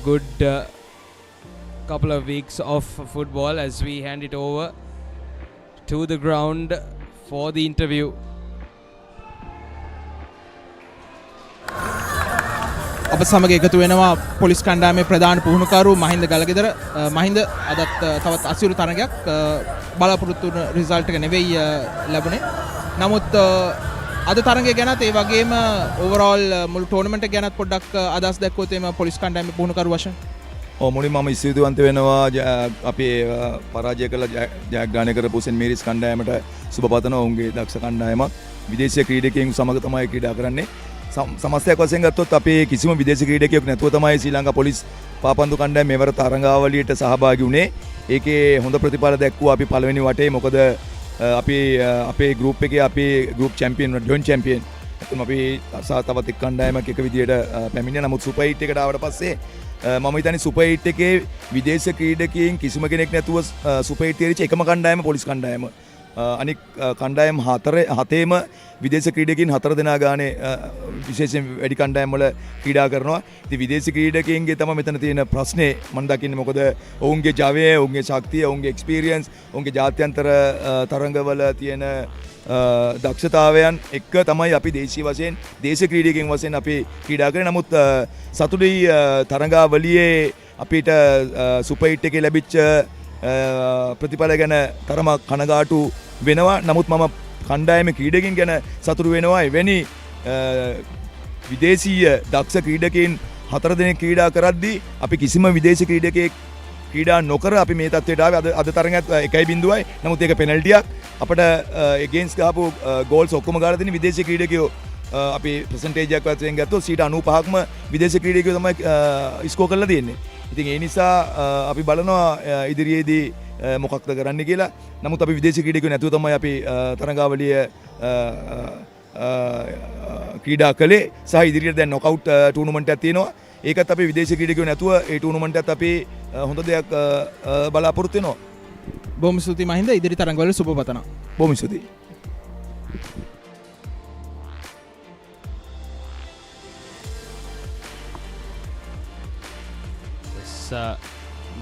good couple of weeks of football. As we hand it over to the ground for the interview. අප සමග එකතු වෙනවා police කණ්ඩායමේ ප්‍රධාන පුහුණුකරු මහින්ද ගලගෙදර. මහින්ද අදත් තවත් අසිරු තරගයක් බලාපොරොත්තු වුණු රිසල්ට් එක නෙවෙයි ලැබුණේ. නමුත් අද තරගය ගැනත් ඒ වගේම ඕවරෝල් මුළු ටෝර්නමන්ට් එක ගැනත් පොඩ්ඩක් අදහස් දැක්වුවොත් එම පොලිස් කණ්ඩායමේ පුහුණුකරු වශයෙන්. මුලින්ම මම ස්තුතිවන්ත වෙනවා අපි පරාජය කළ ජයග්‍රහණය කරපු සෙන්ට් මේරිස් කණ්ඩායමට සුබ පතනවා. ඔවුන්ගේ දක්ෂ කණ්ඩායමක් විදේශීය ක්‍රීඩකයන් සමග තමයි ක්‍රීඩා කරන්නේ. සමස්තයක් වශයෙන් ගත්තොත් අපේ කිසිම විදේශ ක්‍රීඩකයෙක් නැතුව තමයි ශ්‍රී ලංකා පොලිස් පාපන්දු කණ්ඩායම මෙවර තරඟාවලියට සහභාගී වුණේ. ඒකේ හොඳ ප්‍රතිඵල දැක්වුවා අපි පළවෙනි වටේ. මොකද අපි අපේ ගෲප් එකේ අපි ගෲප් චැම්පියන් ජොයින්ට් චැම්පියන් අපි තවත් එක් කණ්ඩායමක් එක විදියට පැමිණියා. නමුත් සුපර් 8 එකට ආවට පස්සේ මම හිතන්නේ සුපර් 8 එකේ විදේශ ක්‍රීඩකයන් කිසිම කෙනෙක් නැතුව සුපර් 8 තිරිච්ච එකම කණ්ඩායම පොලිස් කණ්ඩායම. අනික් කණ්ඩායම් හතේම විදේශ ක්‍රීඩකයන් 4 දෙනා ගානේ විශේෂයෙන් වැඩි කණ්ඩායම් වල ක්‍රීඩා කරනවා. ඉතින් විදේශ ක්‍රීඩකයන්ගේ තමයි මෙතන තියෙන ප්‍රශ්නේ මම දකින්නේ. මොකද ඔවුන්ගේ ජවය, ඔවුන්ගේ ශක්තිය, ඔවුන්ගේ එක්ස්පීරියන්ස්, ඔවුන්ගේ ජාත්‍යන්තර තරඟවල තියෙන දක්ෂතාවයන් එක්ක තමයි අපි දේශීය වශයෙන් දේශ ක්‍රීඩකයන් වශයෙන් අපි ක්‍රීඩා කරන්නේ. නමුත් සතුටුයි තරඟාවලියේ අපිට සුපර් හිට් එකේ ලැබිච්ච ප්‍රතිඵල ගැන තරම කනගාටු වෙනවා. නමුත් මම කණ්ඩායමේ ක්‍රීඩකයන් ගැන සතුටු වෙනවා. එවැනි විදේශීය දක්ෂ ක්‍රීඩකයන් 4 දෙනෙක් ක්‍රීඩා කරද්දී අපි කිසිම විදේශ ක්‍රීඩකයෙක් ක්‍රීඩා නොකර අපි මේ තත්ත්වයට ආවේ. අද තරඟයත් 1-0යි. නමුත් ඒක පෙනල්ටියක්. අපිට එගේන්ස් ගහපු ගෝල්ස් ඔක්කොම ගාලා තියෙන විදේශීය ක්‍රීඩකයෝ අපි ප්‍රසන්ටේජ් එකක් වශයෙන් ගත්තොත් 95%ක්ම විදේශීය ක්‍රීඩකයෝ තමයි ස්කෝර් කරලා තියෙන්නේ. ඉතින් ඒ නිසා අපි බලනවා ඉදිරියේදී මොකක්ද කරන්න කියලා. නමුත් අපි විදේශීය ක්‍රීඩකයෝ නැතුව තමයි අපි තරඟාවලිය ක්‍රීඩා කළේ. සහ ඉදිරියට දැන් නොකවුට් ටූර්නමන්ට් එකක් තියෙනවා. ඒකත් අපි විදේශීය ක්‍රීඩකයෝ නැතුව ඒ ටූර්නමන්ට් එකත් අපි හොඳ දෙයක් බලාපොරොත්තු වෙනවා. බොහොම ස්තුතියි මහින්ද. ඉදිරි තරඟවල සුබ පතනවා. බොහොම ස්තුතියි.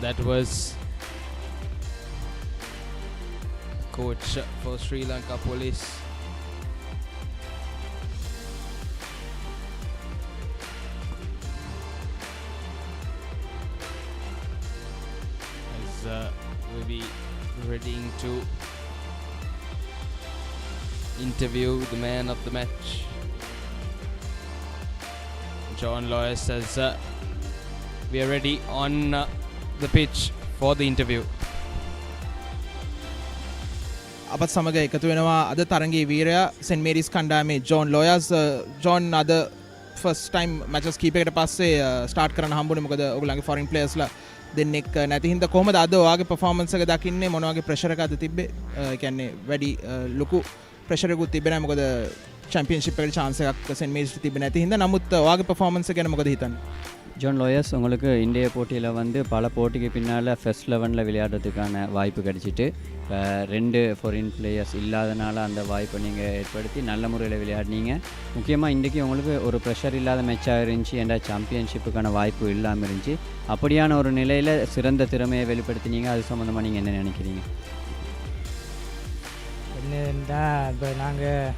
That was coach for Sri Lanka Police. As we'll be ready to interview the man of the match, John Lawyer says we are ready on the pitch for the interview. අපත් සමග එකතු වෙනවා අද තරඟයේ වීරයා සෙන්ට් මේරිස් කණ්ඩායමේ John lawyers. John අද first time matches කීපයකට පස්සේ start කරන්න හම්බුනේ. මොකද ඔයගොල්ලන්ගේ ෆොරින් ප්ලේයර්ස්ලා දෙන්නෙක් නැති හින්දා කොහොමද අද ඔයාගේ පර්ෆෝමන්ස් එක දකින්නේ? මොන වගේ ප්‍රෙෂර් එකක්ද තිබ්බේ? කියන්නේ වැඩි ලොකු ප්‍රෙෂර් එකකුත් තිබ්බේ නැහැ. මොකද චැම්පියන්ෂිප් එකට chance එකක් සෙන්ට් මේරිස්ට තිබ්බේ නැති හින්දා. නමුත් ඔයාගේ පර්ෆෝමන්ස් එක ගැන මොකද හිතන්නේ? ஜான் லோயர்ஸ் உங்களுக்கு இந்திய போட்டியில் வந்து பல போட்டிக்கு பின்னால் ஃபர்ஸ்ட் 11ல் விளையாடுறதுக்கான வாய்ப்பு கிடைச்சிட்டு 2 ஃபாரின் பிளேயர்ஸ் இல்லாதனால அந்த வாய்ப்பை நீங்கள் ஏற்படுத்தி நல்ல முறையில் விளையாடினீங்க. முக்கியமாக இன்றைக்கி உங்களுக்கு ஒரு ப்ரெஷர் இல்லாத மேட்சாக இருந்துச்சு. என்ற சாம்பியன்ஷிப்புக்கான வாய்ப்பு இல்லாமல் இருந்துச்சு. அப்படியான ஒரு நிலையில் சிறந்த திறமையை வெளிப்படுத்தினீங்க. அது சம்மந்தமாக நீங்கள் என்ன நினைக்கிறீங்க? என்னென்னா இப்போ நாங்கள்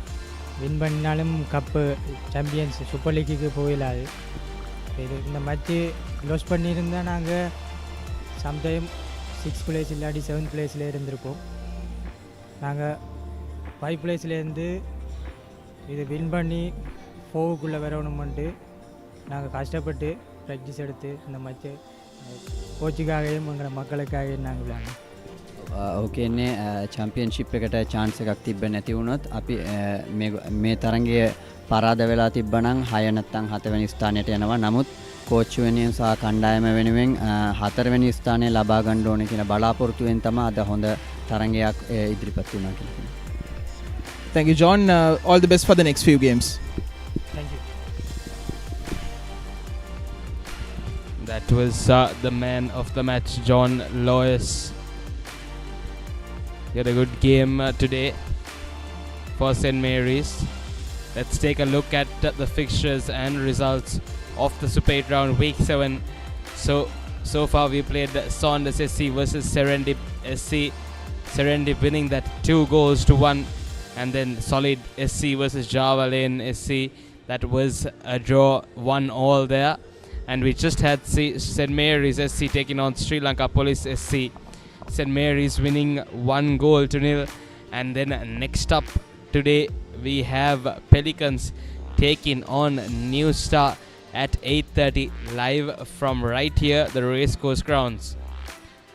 வின் பண்ணினாலும் கப்பு சாம்பியன்ஸ் சூப்பர் லீக்குக்கு போயிடாது. இது இந்த மேட்ச்சு க்ளோஸ் பண்ணியிருந்தால் நாங்கள் சம்டைம் 6th பிளேஸ் இல்லாட்டி 7th பிளேஸில் இருந்திருப்போம். நாங்கள் 5 பிளேஸ்லேருந்து இது வின் பண்ணி 4க்குள்ளே வரணுமென்ட்டு நாங்கள் கஷ்டப்பட்டு ப்ராக்டிஸ் எடுத்து இந்த மேட்ச்சு கோச்சுக்காகவும் எங்களை மக்களுக்காகவும் நாங்கள் விளையாடணும். ඕකේ එන්නේ චැම්පියන්ෂිප් එකට chance එකක් තිබ්බ නැති වුණොත් අපි මේ තරඟයේ පරාද වෙලා තිබ්බනම් 6 නැත්නම් 7 වෙනි ස්ථානයට යනවා. නමුත් කෝච් වෙනුවෙන් සහ කණ්ඩායම වෙනුවෙන් 4 වෙනි ස්ථානය ලබා ගන්න ඕනේ කියන බලාපොරොත්තුවෙන් තමයි අද හොඳ තරඟයක් ඉදිරිපත් වුණා කියලා කියනවා. Thank you John. All the best for the next few games. Thank you. That was the man of the match, John Lois. He had a good game today for St. Mary's. Let's take a look at the fixtures and results of the Super 8 round week 7. So far we played Saunders SC versus Serendip SC. Serendip winning that 2-1, and then Solid SC versus Java Lane SC. That was a draw, 1-1 there. And we just had St. Mary's SC taking on Sri Lanka Police SC. St. Mary's winning 1-0. And then next up today we have Pelicans taking on New Star at 8:30 live from right here, the Racecourse grounds.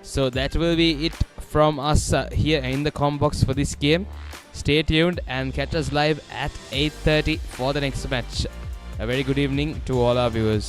So that will be it from us here in the Combox for this game. Stay tuned and catch us live at 8:30 for the next match. A very good evening to all our viewers.